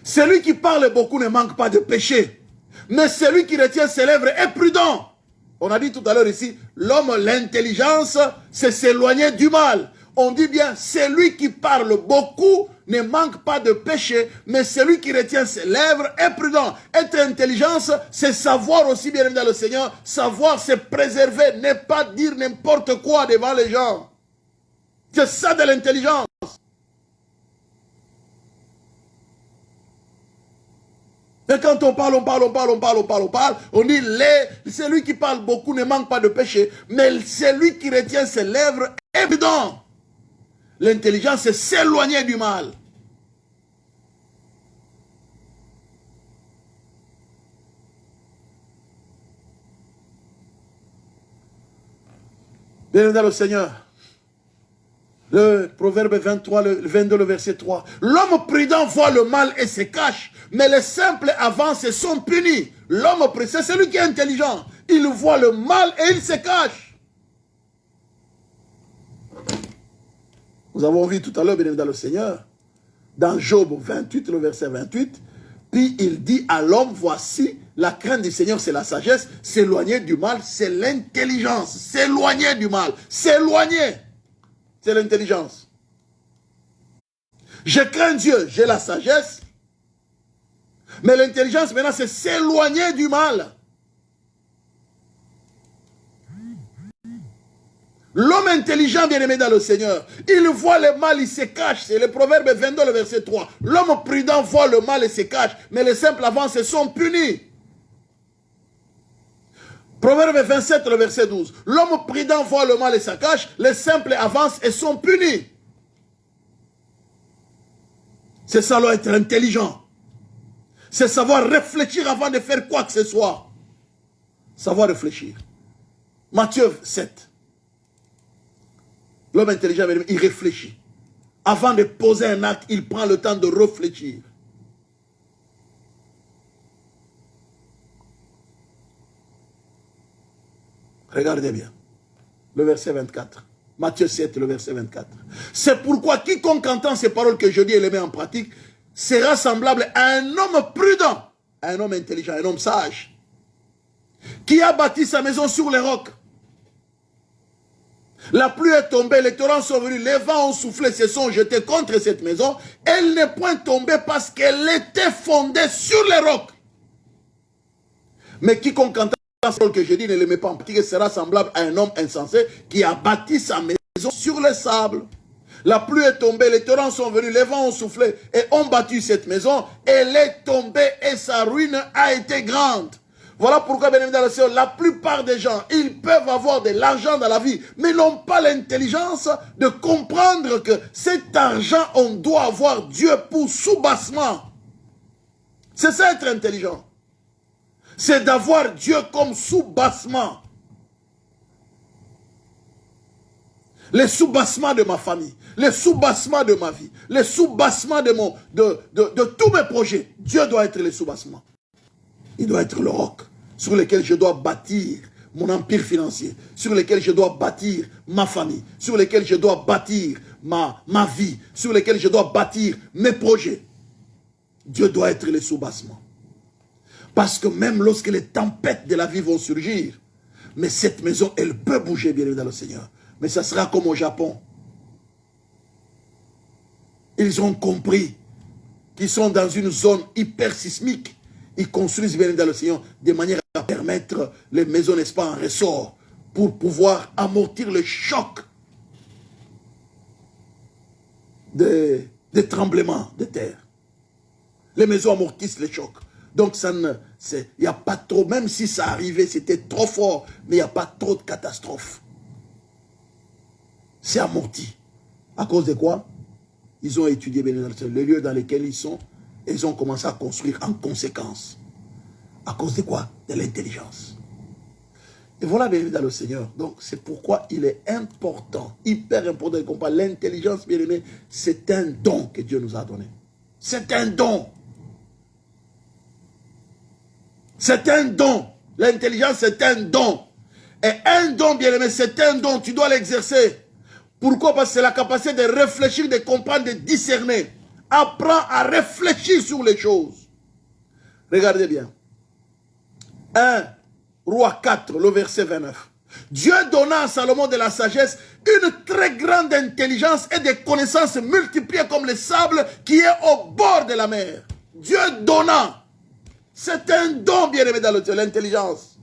Celui qui parle beaucoup ne manque pas de péché. Mais celui qui retient ses lèvres est prudent. On a dit tout à l'heure ici, l'homme, l'intelligence, c'est s'éloigner du mal. On dit bien, celui qui parle beaucoup ne manque pas de péché, mais celui qui retient ses lèvres est prudent. Être intelligence, c'est savoir aussi, bien dans le Seigneur, savoir se préserver, ne pas dire n'importe quoi devant les gens. C'est ça de l'intelligence. Mais quand on parle, on dit, celui qui parle beaucoup ne manque pas de péché, mais celui qui retient ses lèvres est prudent. L'intelligence, c'est s'éloigner du mal. Bien dans le Seigneur. Le Proverbe 23, le 22, le verset 3. L'homme prudent voit le mal et se cache, mais les simples avancent et sont punis. L'homme prudent, c'est celui qui est intelligent. Il voit le mal et il se cache. Nous avons vu tout à l'heure, bien dans le Seigneur, dans Job 28, le verset 28, puis il dit à l'homme, voici, la crainte du Seigneur, c'est la sagesse, s'éloigner du mal, c'est l'intelligence, s'éloigner du mal, s'éloigner. C'est l'intelligence. Je crains Dieu, j'ai la sagesse. Mais l'intelligence, maintenant, c'est s'éloigner du mal. L'homme intelligent, bien aimé dans le Seigneur, il voit le mal, il se cache. C'est le Proverbe 22, le verset 3. L'homme prudent voit le mal et se cache, mais les simples avancent et sont punis. Proverbe 27, le verset 12. L'homme prudent voit le mal et se cache, les simples avancent et sont punis. C'est ça, là, être intelligent. C'est savoir réfléchir avant de faire quoi que ce soit. Savoir réfléchir. Matthieu 7. L'homme intelligent, il réfléchit Avant de poser un acte, il prend le temps de réfléchir. Regardez bien. Le verset 24. Matthieu 7, le verset 24. C'est pourquoi quiconque entend ces paroles que je dis et les met en pratique sera semblable à un homme prudent, à un homme intelligent, un homme sage, qui a bâti sa maison sur les rocs. La pluie est tombée, les torrents sont venus, les vents ont soufflé, se sont jetés contre cette maison. Elle n'est point tombée parce qu'elle était fondée sur les rocs. Mais quiconque entend ce que je dis ne le met pas en pratique sera semblable à un homme insensé qui a bâti sa maison sur le sable. La pluie est tombée, les torrents sont venus, les vents ont soufflé et ont battu cette maison. Elle est tombée et sa ruine a été grande. Voilà pourquoi, bien évidemment, la plupart des gens, ils peuvent avoir de l'argent dans la vie, mais n'ont pas l'intelligence de comprendre que cet argent, on doit avoir Dieu pour sous-bassement. C'est ça être intelligent. C'est d'avoir Dieu comme sous-bassement. Les sous-bassements de ma famille, les sous-bassements de ma vie, les sous-bassements de tous mes projets. Dieu doit être le sous-bassement. Il doit être le roc sur lequel je dois bâtir mon empire financier, sur lequel je dois bâtir ma famille, sur lequel je dois bâtir ma vie, sur lequel je dois bâtir mes projets. Dieu doit être le sous-bassement. Parce que même lorsque les tempêtes de la vie vont surgir, mais cette maison, elle peut bouger, bien évidemment, le Seigneur. Mais ça sera comme au Japon. Ils ont compris qu'ils sont dans une zone hyper sismique. Ils construisent, bien évidemment, le Seigneur, de manière à permettre les maisons, n'est-ce pas, en ressort, pour pouvoir amortir le choc des tremblements de terre. Les maisons amortissent les chocs. Donc, il n'y a pas trop, même si ça arrivait, c'était trop fort, mais il n'y a pas trop de catastrophes. C'est amorti. À cause de quoi? Ils ont étudié bien le lieu dans lequel ils sont et ils ont commencé à construire en conséquence. À cause de quoi? De l'intelligence. Et voilà, bien évidemment, le Seigneur. Donc, c'est pourquoi il est important, hyper important de comprendre l'intelligence, bien aimé, c'est un don que Dieu nous a donné. C'est un don. C'est un don. L'intelligence, c'est un don. Et un don, bien aimé, c'est un don. Tu dois l'exercer. Pourquoi? Parce que c'est la capacité de réfléchir, de comprendre, de discerner. Apprends à réfléchir sur les choses. Regardez bien. 1 Roi 4, le verset 29. Dieu donna à Salomon de la sagesse, une très grande intelligence et des connaissances multipliées comme le sable qui est au bord de la mer. Dieu donna. C'est un don, bien aimé, dans l'intelligence.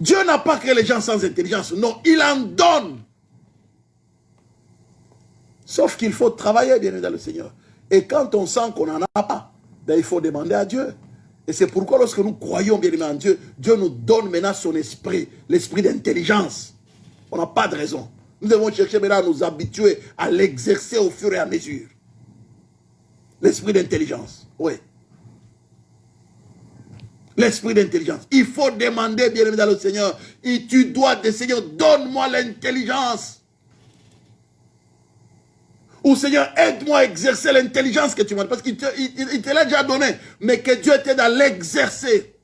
Dieu n'a pas créé les gens sans intelligence. Non, il en donne. Sauf qu'il faut travailler, bien aimé, dans le Seigneur. Et quand on sent qu'on n'en a pas, ben, il faut demander à Dieu. Et c'est pourquoi lorsque nous croyons, bien aimé, en Dieu, Dieu nous donne maintenant son esprit, l'esprit d'intelligence. On n'a pas de raison. Nous devons chercher maintenant à nous habituer à l'exercer au fur et à mesure. L'esprit d'intelligence, oui. L'esprit d'intelligence. Il faut demander, bien aimé, dans le Seigneur. Et tu dois dire, Seigneur, donne-moi l'intelligence. Ou Seigneur, aide-moi à exercer l'intelligence que tu m'as donné. Parce qu'il te l'a déjà donné. Mais que Dieu t'aide à l'exercer.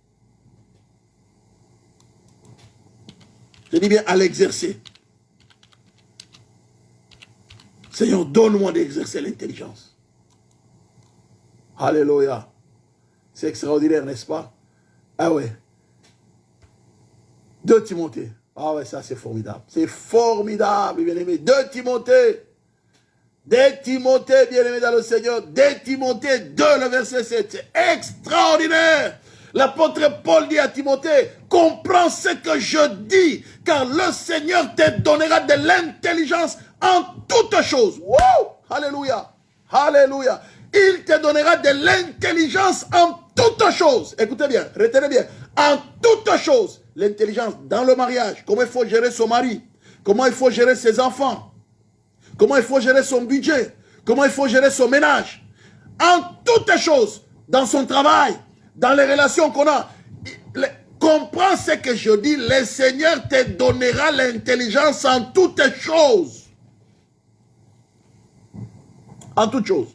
Je dis bien à l'exercer. Seigneur, donne-moi d'exercer l'intelligence. Alléluia. C'est extraordinaire, n'est-ce pas? Ah ouais. 2 Timothée. Ah ouais, ça c'est formidable. C'est formidable, bien aimé. 2 Timothée. 2 Timothée, bien aimé dans le Seigneur. 2 Timothée 2, le verset 7. C'est extraordinaire. L'apôtre Paul dit à Timothée, comprends ce que je dis, car le Seigneur te donnera de l'intelligence en toutes choses. Wouh! Alléluia. Alléluia. Il te donnera de l'intelligence en toutes choses. Écoutez bien, retenez bien. En toutes choses. L'intelligence dans le mariage. Comment il faut gérer son mari. Comment il faut gérer ses enfants. Comment il faut gérer son budget. Comment il faut gérer son ménage. En toutes choses. Dans son travail. Dans les relations qu'on a. Comprends ce que je dis. Le Seigneur te donnera l'intelligence en toutes choses. En toutes choses.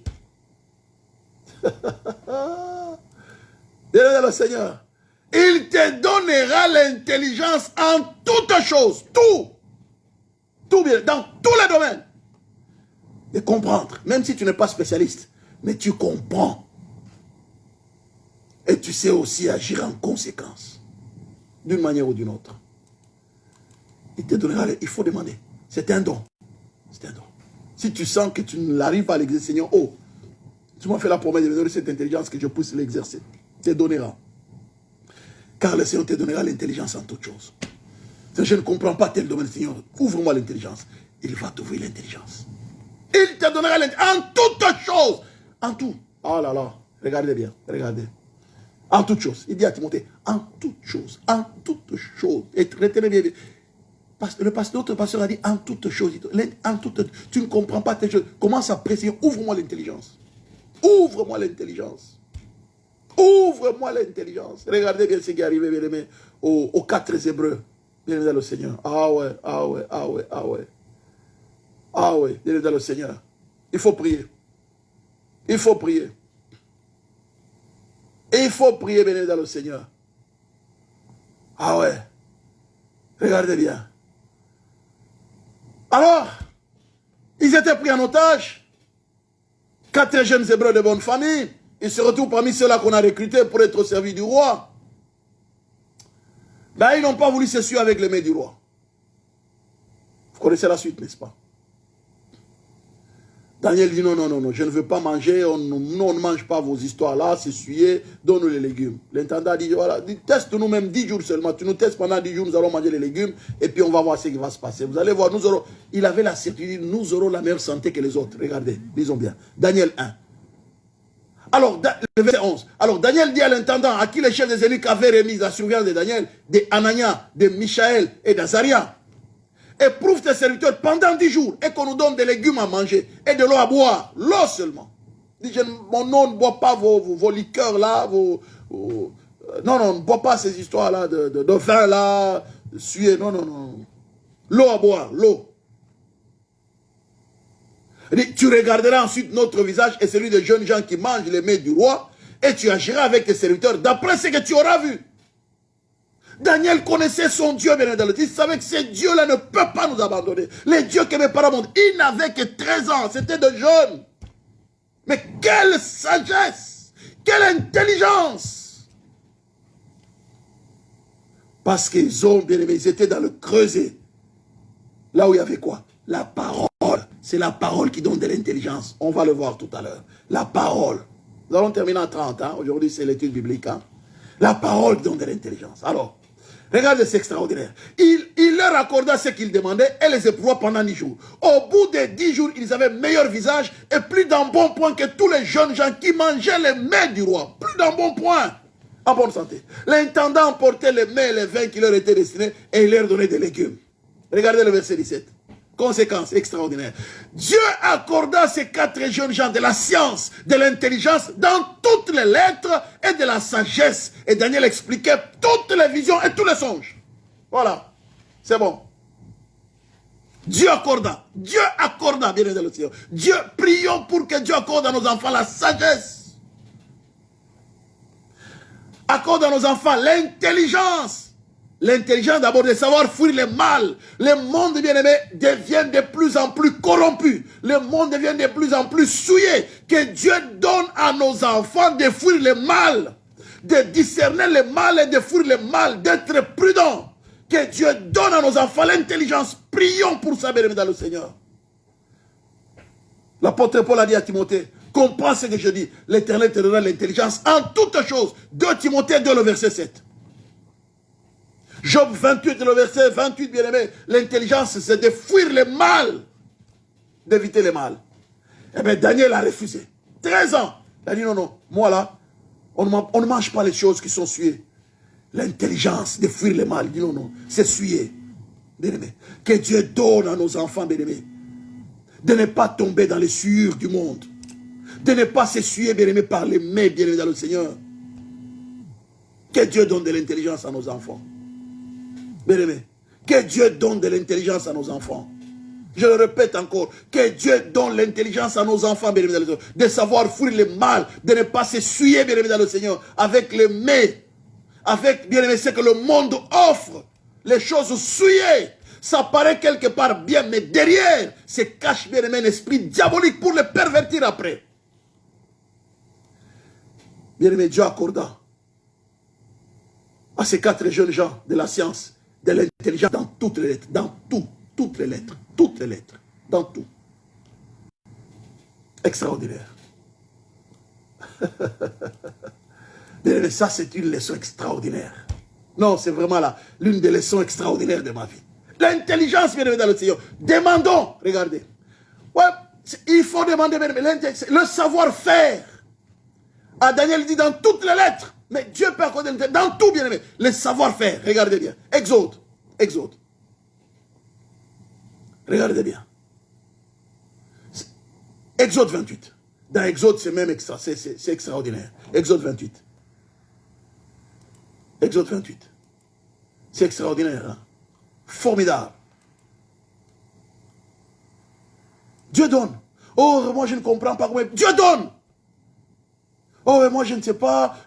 Bien le Seigneur. Il te donnera l'intelligence en toutes choses. Tout. Tout bien. Dans tous les domaines. De comprendre. Même si tu n'es pas spécialiste. Mais tu comprends. Et tu sais aussi agir en conséquence. D'une manière ou d'une autre. Il te donnera. Il faut demander. C'est un don. C'est un don. Si tu sens que tu n'arrives pas à l'exercer, Seigneur, oh, tu m'as fait la promesse de me donner cette intelligence que je puisse l'exercer. Il te donnera. Car le Seigneur te donnera l'intelligence en toutes choses. Je ne comprends pas tel domaine, Seigneur. Ouvre-moi l'intelligence. Il va t'ouvrir l'intelligence. Il te donnera l'intelligence en toutes choses. En tout. Oh là là. Regardez bien. Regardez. En toutes choses. Il dit à Timothée, en toutes choses. En toutes choses. Et retenez bien. Notre pasteur a dit en toutes choses. En toutes, tu ne comprends pas tes choses. Commence à prier. Ouvre-moi l'intelligence. Ouvre-moi l'intelligence. Ouvre-moi l'intelligence. Regardez bien ce qui est arrivé, bien aimé, aux 4 Hébreux. Bien aimé dans le Seigneur. Ah ouais, ah ouais, ah ouais, ah ouais. Ah ouais, bien aimé dans le Seigneur. Il faut prier. Il faut prier. Et il faut prier, bien aimé dans le Seigneur. Ah ouais. Regardez bien. Alors, ils étaient pris en otage. 4 jeunes Hébreux de bonne famille. Ils se retrouvent parmi ceux-là qu'on a recrutés pour être au service du roi. Ben, ils n'ont pas voulu se suivre avec les mains du roi. Vous connaissez la suite, n'est-ce pas? Daniel dit non, non, non, non, je ne veux pas manger, on ne mange pas vos histoires-là, c'est suyer, donne-nous les légumes. L'intendant dit, voilà, teste-nous même 10 jours seulement, tu nous testes pendant 10 jours, nous allons manger les légumes, et puis on va voir ce qui va se passer. Vous allez voir, nous aurons, il avait la certitude, nous aurons la meilleure santé que les autres. Regardez, lisons bien. Daniel 1. Alors, le verset 11. Alors, Daniel dit à l'intendant, à qui les chefs des eunuques avaient remis la surveillance de Daniel, de Anania, de Michaël et d'Azaria. Éprouve tes serviteurs pendant 10 jours et qu'on nous donne des légumes à manger et de l'eau à boire. L'eau seulement. Dit, mon nom ne boit pas vos liqueurs là, non, non, ne boit pas ces histoires là de vin là, de suer, non, non, non. L'eau à boire, l'eau. Tu regarderas ensuite notre visage et celui des jeunes gens qui mangent les mets du roi et tu agiras avec tes serviteurs d'après ce que tu auras vu. Daniel connaissait son Dieu, bien entendu. Il savait que ce Dieu-là ne peut pas nous abandonner. Les dieux que mes parents m'ont dit, ils n'avaient que 13 ans, c'était de jeunes. Mais quelle sagesse, quelle intelligence. Parce qu'ils ont, bien aimé, ils étaient dans le creuset. Là où il y avait quoi? La parole. C'est la parole qui donne de l'intelligence. On va le voir tout à l'heure. La parole. Nous allons terminer en 30 ans. Aujourd'hui, c'est l'étude biblique. Hein? La parole donne de l'intelligence. Alors, regardez, c'est extraordinaire. Il leur accorda ce qu'ils demandaient et les éprouva pendant 10 jours. Au bout des 10 jours, ils avaient meilleur visage et plus d'un bon point que tous les jeunes gens qui mangeaient les mets du roi. Plus d'un bon point. En bonne santé. L'intendant emportait les mets et les vins qui leur étaient destinés et il leur donnait des légumes. Regardez le verset 17. Conséquence extraordinaire. Dieu accorda à ces 4 jeunes gens de la science, de l'intelligence, dans toutes les lettres et de la sagesse. Et Daniel expliquait toutes les visions et tous les songes. Voilà. C'est bon. Dieu accorda, bien aimé dans le Seigneur. Dieu, prions pour que Dieu accorde à nos enfants la sagesse. Accorde à nos enfants l'intelligence. L'intelligence d'abord de savoir fuir le mal. Le monde, bien aimé, devient de plus en plus corrompu. Le monde devient de plus en plus souillé. Que Dieu donne à nos enfants de fuir le mal. De discerner le mal et de fuir le mal. D'être prudent. Que Dieu donne à nos enfants l'intelligence. Prions pour ça, bien aimé dans le Seigneur. L'apôtre Paul a dit à Timothée, comprends ce que je dis. L'Éternel te donnera l'intelligence en toutes choses. 2 Timothée 2, le verset 7. Job 28, le verset 28, bien aimé, l'intelligence, c'est de fuir le mal, d'éviter le mal. Eh bien, Daniel a refusé. 13 ans. Il a dit, non, non, moi là, on ne mange pas les choses qui sont suées. L'intelligence de fuir le mal, il dit, non, non, c'est suer. Bien aimé, que Dieu donne à nos enfants, bien aimé, de ne pas tomber dans les souillures du monde, de ne pas s'essuyer, bien aimé, par les mains, bien aimé, dans le Seigneur. Que Dieu donne de l'intelligence à nos enfants. Bien aimé, que Dieu donne de l'intelligence à nos enfants. Je le répète encore, que Dieu donne l'intelligence à nos enfants, bien aimés dans le Seigneur, de savoir fuir le mal, de ne pas s'essuyer, bien aimés dans le Seigneur, avec les mets, avec, bien aimé, ce que le monde offre, les choses souillées. Ça paraît quelque part bien, mais derrière, se cache, bien aimé, un esprit diabolique pour le pervertir après. Bien aimé, Dieu accorda à ces 4 jeunes gens de la science, de l'intelligence dans toutes les lettres, dans toutes les lettres, dans tout. Extraordinaire. Bien aimé, ça c'est une leçon extraordinaire. Non, c'est vraiment l'une des leçons extraordinaires de ma vie. L'intelligence, bien aimé, dans le Seigneur. Demandons, regardez. Ouais, il faut demander, bien aimé, le savoir-faire. Ah, Daniel dit dans toutes les lettres. Mais Dieu peut accorder dans tout, bien aimé. Le savoir-faire, regardez bien. Exode. Regardez bien. Exode 28. Dans Exode, c'est même extra, c'est extraordinaire. Exode 28. Exode 28. C'est extraordinaire. Hein? Formidable. Dieu donne. Oh, moi je ne comprends pas comment. Dieu donne. Oh, moi je ne sais pas,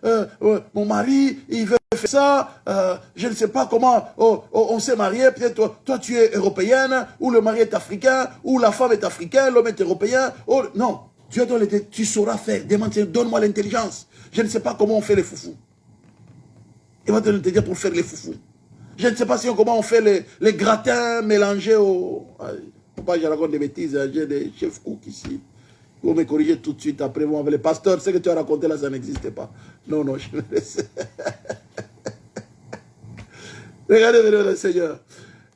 mon mari, il veut faire ça, je ne sais pas comment, on s'est marié, peut-être toi tu es européenne, ou le mari est africain, ou la femme est africaine, l'homme est européen. Oh, non, Dieu donne tu sauras faire, donne-moi l'intelligence. Je ne sais pas comment on fait les foufous. Il va te le dire pour faire les foufous. Je ne sais pas comment on fait les gratins mélangés au... Faut pas que je raconte des bêtises, j'ai des chefs cooks ici. Vous me corrigez tout de suite après moi. Les pasteurs, ce que tu as raconté là, ça n'existait pas. Non, je me laisse. Regardez, le Seigneur.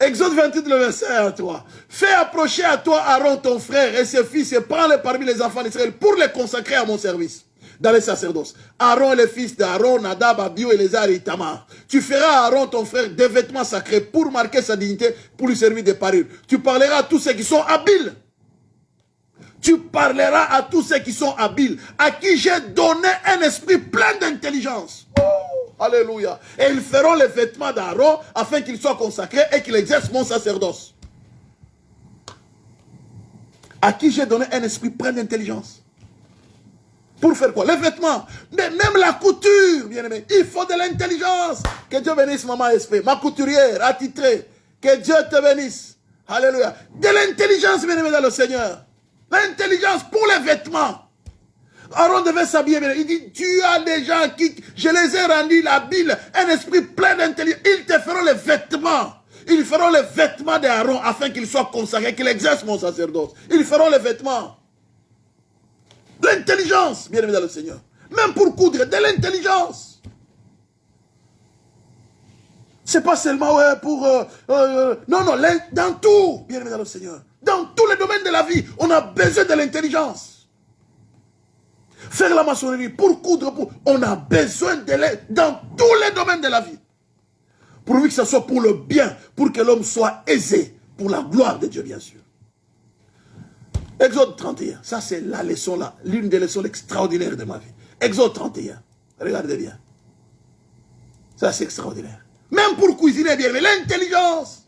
Exode 28, le verset 1 à 3. Fais approcher à toi Aaron, ton frère, et ses fils, et prends-les parmi les enfants d'Israël pour les consacrer à mon service dans les sacerdoces. Aaron et les fils d'Aaron, Nadab, Abihu, Éléazar et Itamar. Tu feras à Aaron, ton frère, des vêtements sacrés pour marquer sa dignité, pour lui servir de parure. Tu parleras à tous ceux qui sont habiles. Tu parleras à tous ceux qui sont habiles, à qui j'ai donné un esprit plein d'intelligence. Oh, alléluia. Et ils feront les vêtements d'Aaron afin qu'il soit consacré et qu'il exerce mon sacerdoce. À qui j'ai donné un esprit plein d'intelligence. Pour faire quoi? Les vêtements. Mais même la couture, bien aimé. Il faut de l'intelligence. Que Dieu bénisse maman SP, ma couturière attitrée. Que Dieu te bénisse. Alléluia. De l'intelligence, bien aimé dans le Seigneur. L'intelligence pour les vêtements. Aaron devait s'habiller. Il dit, tu as des gens qui, je les ai rendus habiles, un esprit plein d'intelligence. Ils te feront les vêtements. Ils feront les vêtements d'Aaron afin qu'il soit consacré, qu'il exerce mon sacerdoce. Ils feront les vêtements. L'intelligence, bien aimé dans le Seigneur. Même pour coudre, de l'intelligence. C'est pas seulement pour... non, dans tout, bien aimé dans le Seigneur. Dans tous les domaines de la vie, on a besoin de l'intelligence. Faire la maçonnerie, pour coudre, on a besoin de l'aide dans tous les domaines de la vie. Pourvu que ce soit pour le bien, pour que l'homme soit aisé, pour la gloire de Dieu, bien sûr. Exode 31, ça c'est la leçon là, l'une des leçons extraordinaires de ma vie. Exode 31, regardez bien. Ça c'est extraordinaire. Même pour cuisiner bien, mais l'intelligence.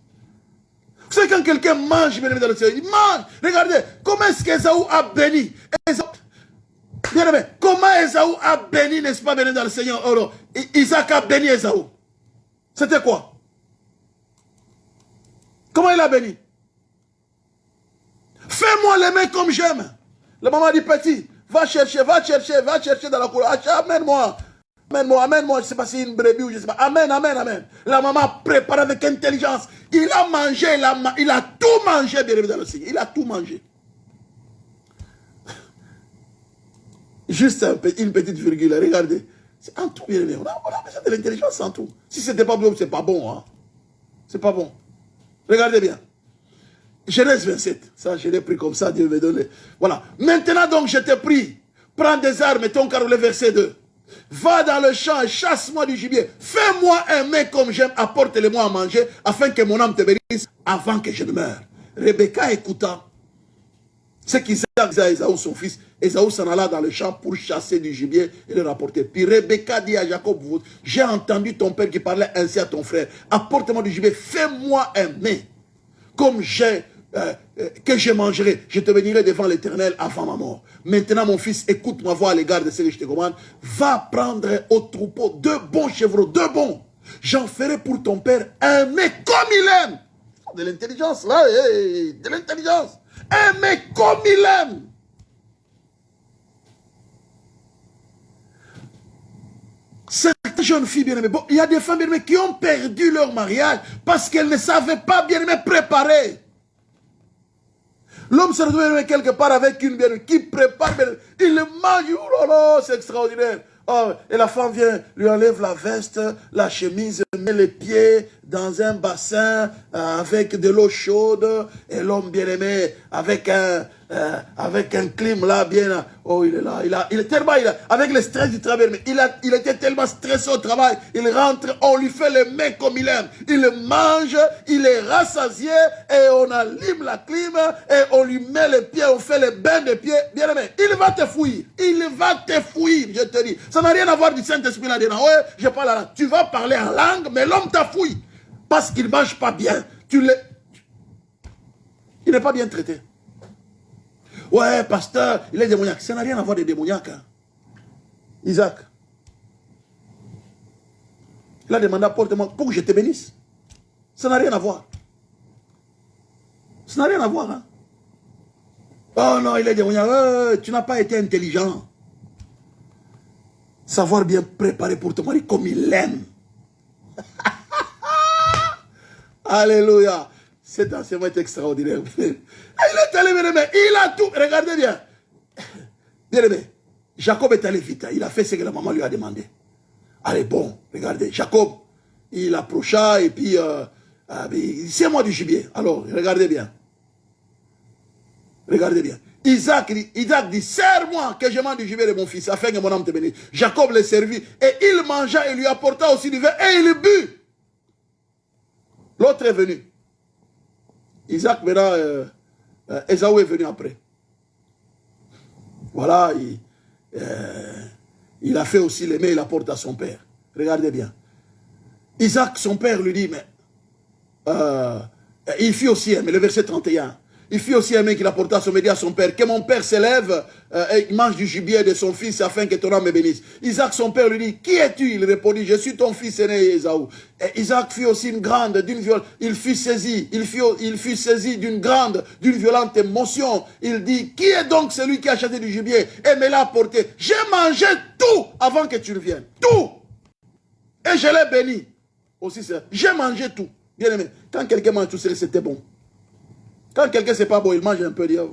Vous savez, quand quelqu'un mange, bien aimé dans le Seigneur, il mange. Regardez, comment est-ce qu'Ésaü a béni? Bien aimé, comment Ésaü a béni, n'est-ce pas, bien aimé dans le Seigneur? Oh non, Isaac a béni Ésaü. C'était quoi? Comment il a béni? Fais-moi l'aimer comme j'aime. La maman dit, petit, va chercher dans la cour. Amène-moi. Amène-moi, je ne sais pas si c'est une brebis ou je ne sais pas. Amen. La maman prépare avec intelligence. Il a mangé, il a tout mangé, bien aimé dans le Seigneur. Il a tout mangé. Juste une petite virgule, regardez. C'est en tout, bien aimé. On a besoin de l'intelligence en tout. Si ce n'était pas bon, ce n'est pas bon. Hein. C'est pas bon. Regardez bien. Genèse 27. Ça, je l'ai pris comme ça, Dieu me donne. Voilà. Maintenant donc, je t'ai pris. Prends des armes et ton carreau, le verset 2. Va dans le champ et chasse-moi du gibier. Fais-moi aimer comme j'aime, apporte-le-moi à manger, afin que mon âme te bénisse avant que je ne meure. Rebecca écouta ce qu'Isaac disait à Ésaü, son fils. Ésaü s'en alla dans le champ pour chasser du gibier et le rapporter. Puis Rebecca dit à Jacob, j'ai entendu ton père qui parlait ainsi à ton frère. Apporte-moi du gibier, fais-moi aimer comme j'ai que je mangerai, je te bénirai devant l'Éternel avant ma mort. Maintenant, mon fils, écoute ma voix à l'égard de ce que je te commande. Va prendre au troupeau 2 bons chevreaux, 2 bons. J'en ferai pour ton père un mets comme il aime. De l'intelligence, là, de l'intelligence. Un mets comme il aime. Certaines jeunes filles bien-aimées, bon, il y a des femmes bien-aimées qui ont perdu leur mariage parce qu'elles ne savaient pas bien-aimées préparer. L'homme se retrouve quelque part avec une bien-aimée qui prépare, il le mange, oh là là, c'est extraordinaire. Oh, et la femme vient, lui enlève la veste, la chemise, met les pieds dans un bassin avec de l'eau chaude. Et l'homme bien-aimé, avec un clim là, bien, oh il est là, il est tellement, avec le stress du travail, mais il était tellement stressé au travail, il rentre, on lui fait le mets comme il aime. Il mange, il est rassasié, et on allume la clim, et on lui met les pieds, on fait le bain de pieds, bien-aimé. Il va te fouiller, je te dis. Ça n'a rien à voir du Saint-Esprit là-dedans. Ouais, je parle là. Tu vas parler en langue, mais l'homme t'a fouillé. Parce qu'il ne mange pas bien. Il n'est pas bien traité. Ouais, pasteur, il est démoniaque. Ça n'a rien à voir de démoniaque. Hein. Isaac. Il a demandé apporte-moi pour que je te bénisse. Ça n'a rien à voir. Ça n'a rien à voir. Hein. Oh non, il est démoniaque. Tu n'as pas été intelligent. Savoir bien préparer pour ton mari comme il l'aime. Alléluia. Cet enseignement est extraordinaire. Il est allé, bien aimé. Il a tout. Regardez bien. Bien aimé. Jacob est allé vite. Il a fait ce que la maman lui a demandé. Allez, bon, regardez. Jacob, il approcha et puis, c'est moi du gibier. Alors, regardez bien. Regardez bien. Isaac dit, serre-moi que je mange du gibier de mon fils, afin que mon âme te bénisse. Jacob le servit, et il mangea et lui apporta aussi du vin, et il but. L'autre est venu. Isaac, maintenant, Ésaü est venu après. Voilà, il a fait aussi les mets, il apporte à son père. Regardez bien. Isaac, son père, lui dit, mais il fit aussi, mais le verset 31, il fit aussi aimer qu'il apporta son média à son père, que mon père s'élève et mange du gibier de son fils afin que ton âme me bénisse. Isaac, son père, lui dit, qui es-tu? Il répondit, je suis ton fils aîné Ésaü. Et Isaac fit aussi une grande, il fut saisi d'une violente émotion. Il dit, qui est donc celui qui a acheté du gibier et me l'a apporté? J'ai mangé tout avant que tu ne viennes. Tout. Et je l'ai béni. Aussi, j'ai mangé tout. Bien aimé, quand quelqu'un mange tout, c'était bon. Quand quelqu'un c'est pas bon, il mange un peu, il dit, oh,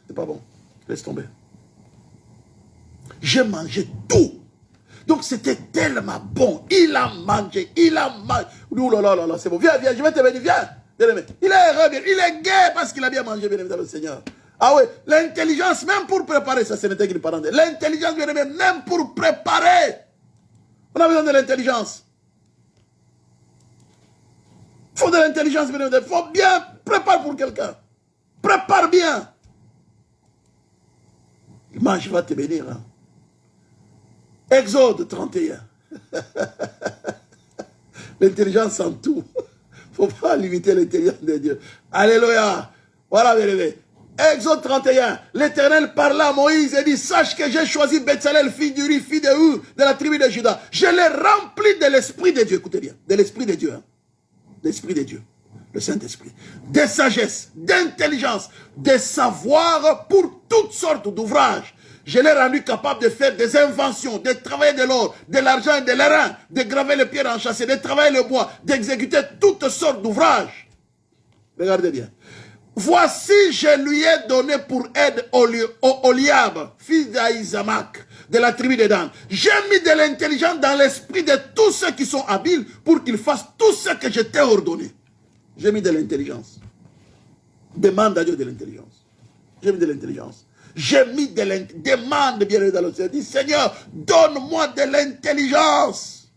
c'est pas bon, laisse tomber. J'ai mangé tout. Donc c'était tellement bon. Il a mangé. Ouh là là là, c'est bon. Viens, je vais te bénir, viens. Bien aimé. Il est heureux, il est gai parce qu'il a bien mangé, bien aimé, dans le Seigneur. Ah oui, l'intelligence, même pour préparer, ça ce n'était qu'une parenthèse. L'intelligence, bien aimé, même pour préparer. On a besoin de l'intelligence. Il faut de l'intelligence, bien aimé. Il faut bien préparer pour quelqu'un. Prépare bien. Moi, je vais te bénir. Hein. Exode 31. L'intelligence en tout. Il ne faut pas limiter l'intelligence de Dieu. Alléluia. Voilà, bien aimé. Exode 31. L'Éternel parla à Moïse et dit, sache que j'ai choisi Betsalel, fille d'Uri, fille de Hur, de la tribu de Juda. Je l'ai rempli de l'Esprit de Dieu. Écoutez bien. De l'Esprit de Dieu. Hein. L'Esprit de Dieu. Le Saint-Esprit. De sagesse, d'intelligence, de savoir pour toutes sortes d'ouvrages. Je l'ai rendu capable de faire des inventions, de travailler de l'or, de l'argent et de l'airain, de graver les pierres enchâssées, de travailler le bois, d'exécuter toutes sortes d'ouvrages. Regardez bien. Voici, je lui ai donné pour aide Oliab, fils d'Aïsamak, de la tribu de Dan. J'ai mis de l'intelligence dans l'esprit de tous ceux qui sont habiles pour qu'ils fassent tout ce que je t'ai ordonné. J'ai mis de l'intelligence. Demande à Dieu de l'intelligence. J'ai mis de l'intelligence. J'ai mis de l'intelligence. Demande bien dans le Seigneur. Dis, Seigneur, donne-moi de l'intelligence.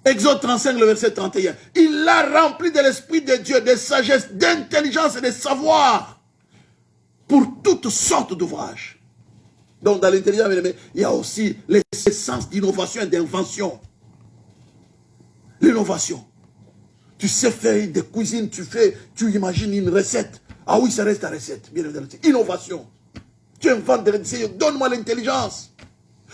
Exode 35, le verset 31. Il l'a rempli de l'Esprit de Dieu, de sagesse, d'intelligence et de savoir pour toutes sortes d'ouvrages. Donc, dans l'intelligence, il y a aussi l'essence d'innovation et d'invention. L'innovation. Tu sais faire des cuisines, tu imagines une recette. Ah oui, ça reste ta recette. Bien évidemment. Innovation. Tu inventes des recettes. Donne-moi l'intelligence.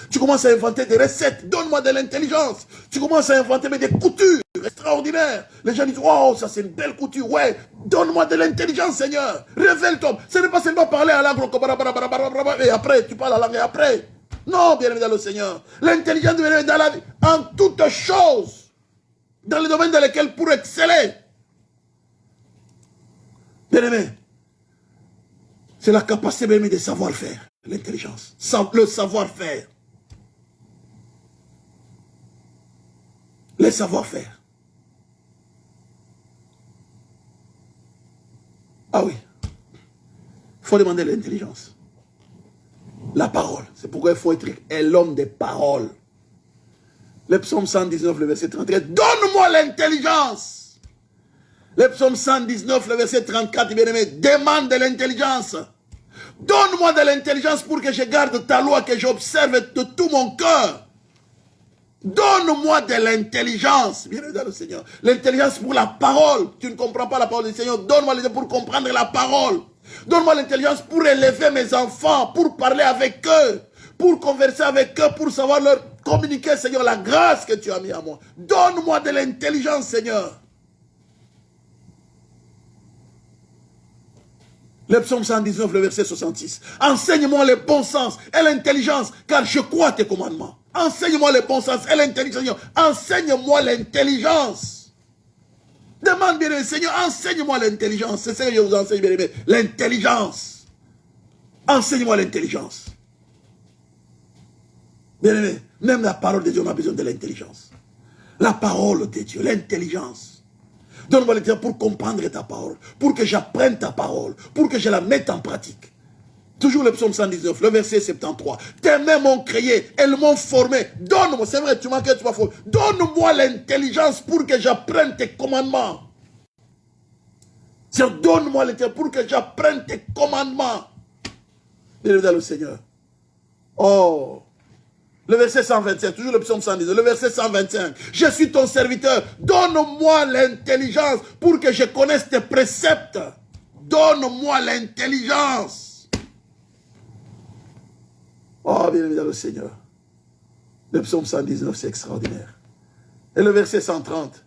Tu commences à inventer des recettes. Donne-moi de l'intelligence. Tu commences à inventer des coutures extraordinaires. Les gens disent, wow, ça c'est une belle couture. Ouais, donne-moi de l'intelligence, Seigneur. Révèle-toi. Ce n'est pas seulement parler à la langue. Et après, tu parles la langue et après. Non, bien évidemment, le Seigneur. L'intelligence doit être dans la vie, en toutes choses. Dans les domaines dans lesquels pour exceller. Bien aimé. C'est la capacité bien aimé de savoir-faire. L'intelligence. Le savoir-faire. Le savoir-faire. Ah oui. Il faut demander l'intelligence. La parole. C'est pourquoi il faut être l'homme des paroles. Le psaume 119, le verset 33. Donne-moi l'intelligence. Le psaume 119, le verset 34, bien aimé. Demande de l'intelligence. Donne-moi de l'intelligence pour que je garde ta loi, que j'observe de tout mon cœur. Donne-moi de l'intelligence. Bien évidemment, le Seigneur. L'intelligence pour la parole. Tu ne comprends pas la parole du Seigneur. Donne-moi l'intelligence pour comprendre la parole. Donne-moi l'intelligence pour élever mes enfants, pour parler avec eux, pour converser avec eux, pour savoir leur communiquer, Seigneur, la grâce que tu as mis à moi. Donne-moi de l'intelligence, Seigneur. Le psaume 119, le verset 66. Enseigne-moi le bon sens et l'intelligence, car je crois à tes commandements. Enseigne-moi le bon sens et l'intelligence, Seigneur. Enseigne-moi l'intelligence. Demande bien aimé, Seigneur, enseigne-moi l'intelligence. C'est ce que je vous enseigne, bien aimé. L'intelligence. Enseigne-moi l'intelligence. Bien aimé, même la parole de Dieu, on a besoin de l'intelligence. La parole de Dieu, l'intelligence. Donne-moi l'intelligence pour comprendre ta parole, pour que j'apprenne ta parole, pour que je la mette en pratique. Toujours le psaume 119, le verset 73. Tes mains m'ont créé, elles m'ont formé. Donne-moi, c'est vrai, tu m'as créé, tu m'as formé. Donne-moi l'intelligence pour que j'apprenne tes commandements. Donne-moi l'intelligence pour que j'apprenne tes commandements. Bienvenue dans le Seigneur. Oh, le verset 125, toujours le psaume 110, le verset 125. Je suis ton serviteur. Donne-moi l'intelligence pour que je connaisse tes préceptes. Donne-moi l'intelligence. Oh, bienvenue dans le Seigneur. Le psaume 119, c'est extraordinaire. Et le verset 130.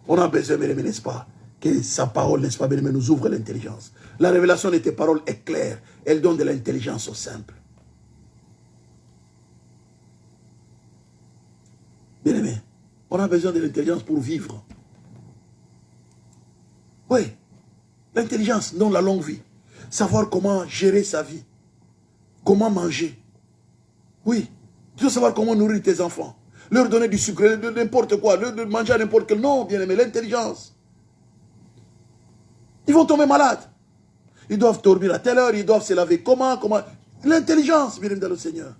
On a besoin, bien aimé, n'est-ce pas, que sa parole, n'est-ce pas, bien aimé, nous ouvre l'intelligence. La révélation de tes paroles est claire. Elle donne de l'intelligence au simple. Bien-aimé, on a besoin de l'intelligence pour vivre. Oui, l'intelligence donne la longue vie. Savoir comment gérer sa vie. Comment manger. Oui, tu dois savoir comment nourrir tes enfants. Leur donner du sucre, n'importe quoi, leur manger à n'importe quel. Non, bien-aimé, l'intelligence. Ils vont tomber malades. Ils doivent dormir à telle heure, ils doivent se laver comment. L'intelligence, bien-aimé, dans le Seigneur.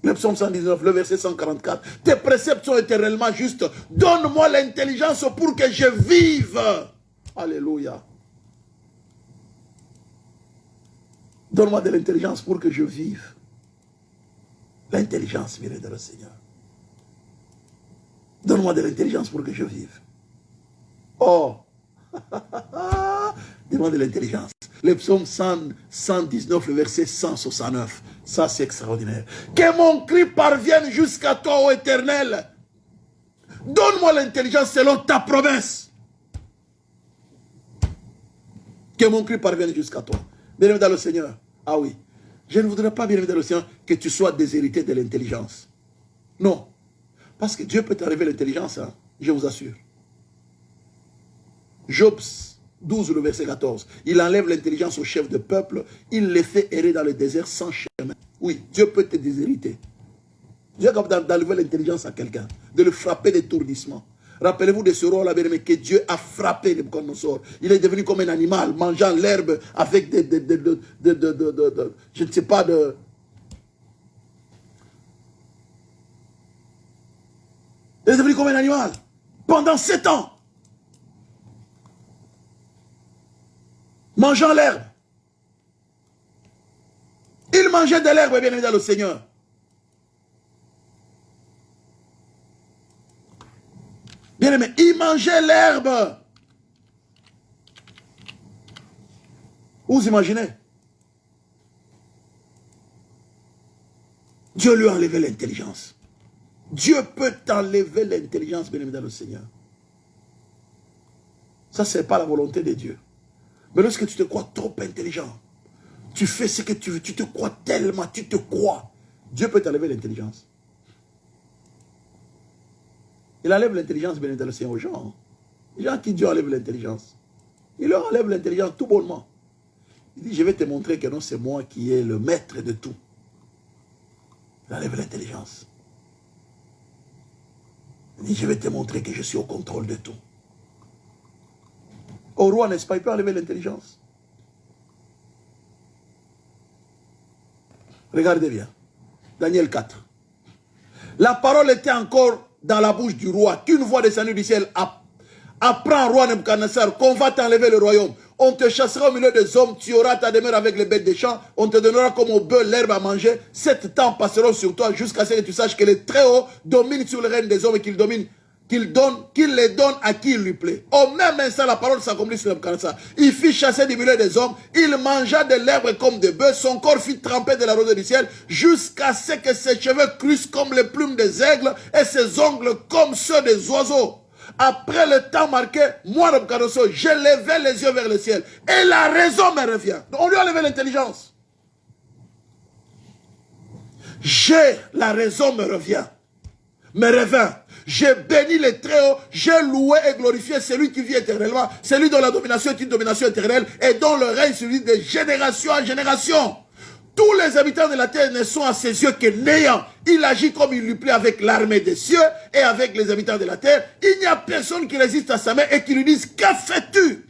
Le psaume 119, le verset 144. Tes préceptes sont éternellement justes. Donne-moi l'intelligence pour que je vive. Alléluia. Donne-moi de l'intelligence pour que je vive. L'intelligence, bien dans le Seigneur. Donne-moi de l'intelligence pour que je vive. Oh. Donne-moi de l'intelligence. Le psaume 119, le verset 169. Ça, c'est extraordinaire. Que mon cri parvienne jusqu'à toi, ô Éternel. Donne-moi l'intelligence selon ta promesse. Que mon cri parvienne jusqu'à toi. Bien-aimé dans le Seigneur. Ah oui. Je ne voudrais pas, bien-aimé dans le Seigneur, que tu sois déshérité de l'intelligence. Non. Parce que Dieu peut t'arriver l'intelligence, hein, je vous assure. Job 12, le verset 14. Il enlève l'intelligence au chef de peuple. Il les fait errer dans le désert sans chemin. Oui, Dieu peut te déshériter. Dieu est capable d'enlever l'intelligence à quelqu'un, de le frapper d'étourdissement. Rappelez-vous de ce rôle-là, que Dieu a frappé Nabuchodonosor. Il est devenu comme un animal, mangeant l'herbe avec je ne sais pas, il est devenu comme un animal. Pendant 7 ans. Mangeant l'herbe. Il mangeait de l'herbe, bien évidemment, le Seigneur. Bien aimé, il mangeait l'herbe. Vous imaginez? Dieu lui a enlevé l'intelligence. Dieu peut t'enlever l'intelligence, bien aimé dans le Seigneur. Ça, ce n'est pas la volonté de Dieu. Mais lorsque tu te crois trop intelligent, tu fais ce que tu veux, tu te crois tellement, tu te crois. Dieu peut t'enlever l'intelligence. Il enlève l'intelligence, bien évidemment, aux gens. Les gens qui Dieu enlève l'intelligence. Il leur enlève l'intelligence tout bonnement. Il dit, je vais te montrer que non, c'est moi qui est le maître de tout. Il enlève l'intelligence. Il dit, je vais te montrer que je suis au contrôle de tout. Au roi, n'est-ce pas, il peut enlever l'intelligence. Regardez bien. Daniel 4. La parole était encore dans la bouche du roi, qu'une voix descendue du ciel apprend, roi Nebuchadnezzar, qu'on va t'enlever le royaume. On te chassera au milieu des hommes, tu auras ta demeure avec les bêtes des champs, on te donnera comme au bœuf l'herbe à manger. 7 temps passeront sur toi jusqu'à ce que tu saches que le Très-Haut domine sur le règne des hommes et qu'il les donne à qui il lui plaît. Au même instant, la parole s'accomplit sur Nebuchadnezzar. Il fit chasser du milieu des hommes, il mangea de l'herbe comme de bœufs, son corps fit tremper de la rosée du ciel, jusqu'à ce que ses cheveux crussent comme les plumes des aigles et ses ongles comme ceux des oiseaux. Après le temps marqué, moi, Nebuchadnezzar, j'ai levé les yeux vers le ciel et la raison me revient. On lui a levé l'intelligence. La raison me revient. J'ai béni les Très-Hauts, j'ai loué et glorifié celui qui vit éternellement, celui dont la domination est une domination éternelle et dont le règne survit de génération en génération. Tous les habitants de la terre ne sont à ses yeux que néants. Il agit comme il lui plaît avec l'armée des cieux et avec les habitants de la terre. Il n'y a personne qui résiste à sa main et qui lui dise, que fais-tu?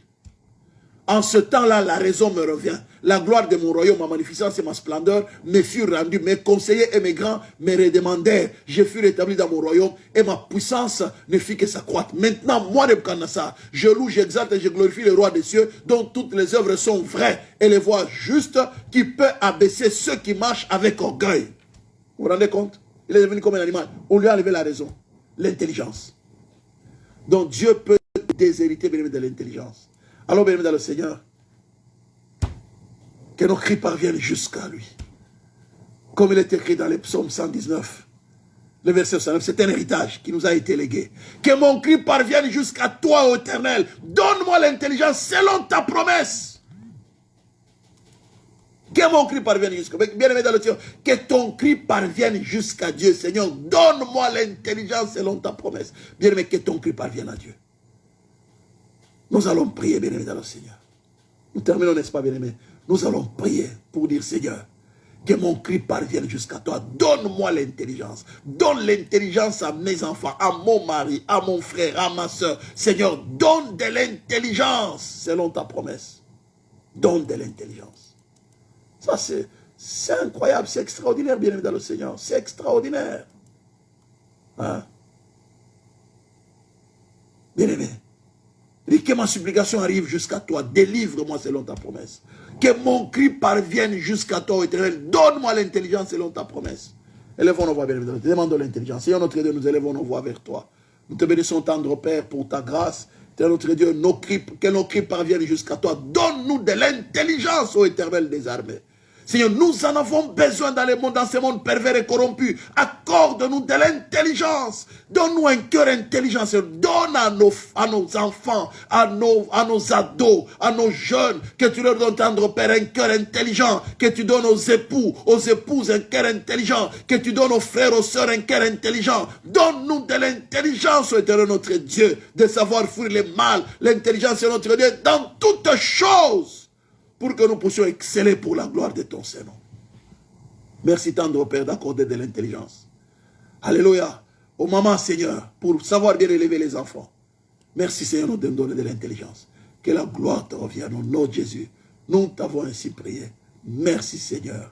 En ce temps-là, la raison me revient. La gloire de mon royaume, ma magnificence et ma splendeur me furent rendues. Mes conseillers et mes grands me redemandèrent. Je fus rétabli dans mon royaume et ma puissance ne fit que s'accroître. Maintenant, moi, Nebuchadnezzar, je loue, j'exalte et je glorifie le roi des cieux, dont toutes les œuvres sont vraies et les voies justes, qui peut abaisser ceux qui marchent avec orgueil. Vous vous rendez compte? Il est devenu comme un animal. On lui a enlevé la raison, l'intelligence. Donc Dieu peut déshériter bien de l'intelligence. Alors, bien dans le Seigneur, que nos cris parviennent jusqu'à lui. Comme il est écrit dans les psaumes 119, le verset 109, c'est un héritage qui nous a été légué. Que mon cri parvienne jusqu'à toi, ô Éternel. Donne-moi l'intelligence selon ta promesse. Que mon cri parvienne jusqu'à toi. Bien aimé dans le Seigneur, que ton cri parvienne jusqu'à Dieu. Seigneur, donne-moi l'intelligence selon ta promesse. Bien aimé, que ton cri parvienne à Dieu. Nous allons prier, bien aimé dans le Seigneur. Nous terminons, n'est-ce pas, bien aimé? Nous allons prier pour dire, Seigneur, que mon cri parvienne jusqu'à toi. Donne-moi l'intelligence. Donne l'intelligence à mes enfants, à mon mari, à mon frère, à ma soeur. Seigneur, donne de l'intelligence selon ta promesse. Donne de l'intelligence. Ça, c'est incroyable, c'est extraordinaire, bien aimé dans le Seigneur. C'est extraordinaire. Hein? Bien aimé. Que ma supplication arrive jusqu'à toi. Délivre-moi selon ta promesse. Que mon cri parvienne jusqu'à toi, Éternel. Donne-moi l'intelligence selon ta promesse. Élevons nos voix, bien évidemment. Demandons l'intelligence. Seigneur notre Dieu, nous élevons nos voix vers toi. Nous te bénissons, tendre Père, pour ta grâce. Seigneur notre Dieu, que nos cris parviennent jusqu'à toi. Donne-nous de l'intelligence, ô Éternel des armées. Seigneur, nous en avons besoin dans ce monde pervers et corrompu. Accorde-nous de l'intelligence. Donne-nous un cœur intelligent. Donne à nos enfants, à nos ados, à nos jeunes, que tu leur donnes, tendre Père, un cœur intelligent. Que tu donnes aux époux, aux épouses un cœur intelligent. Que tu donnes aux frères, aux sœurs un cœur intelligent. Donne-nous de l'intelligence, ô Éternel notre Dieu, de savoir fuir le mal. L'intelligence, c'est notre Dieu, dans toutes choses, pour que nous puissions exceller pour la gloire de ton Saint-Nom. Merci tendre Père d'accorder de l'intelligence. Alléluia. Aux mamans, Seigneur, pour savoir bien élever les enfants. Merci Seigneur de nous donner de l'intelligence. Que la gloire te revienne au nom de Jésus. Nous t'avons ainsi prié. Merci Seigneur.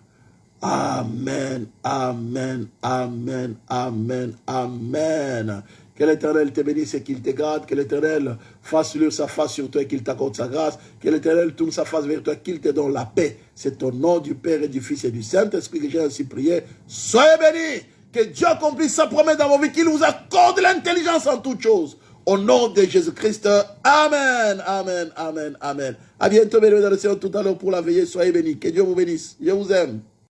Amen, amen, amen, amen, amen. Que l'Éternel te bénisse et qu'il te garde. Que l'Éternel fasse luire sa face sur toi et qu'il t'accorde sa grâce. Que l'Éternel tourne sa face vers toi et qu'il te donne la paix. C'est au nom du Père et du Fils et du Saint-Esprit que j'ai ainsi prié. Soyez bénis. Que Dieu accomplisse sa promesse dans vos vies. Qu'il vous accorde l'intelligence en toutes choses. Au nom de Jésus-Christ. Amen, amen, amen, amen. À bientôt, mesdames et messieurs, tout à l'heure pour la veillée. Soyez bénis. Que Dieu vous bénisse. Je vous aime.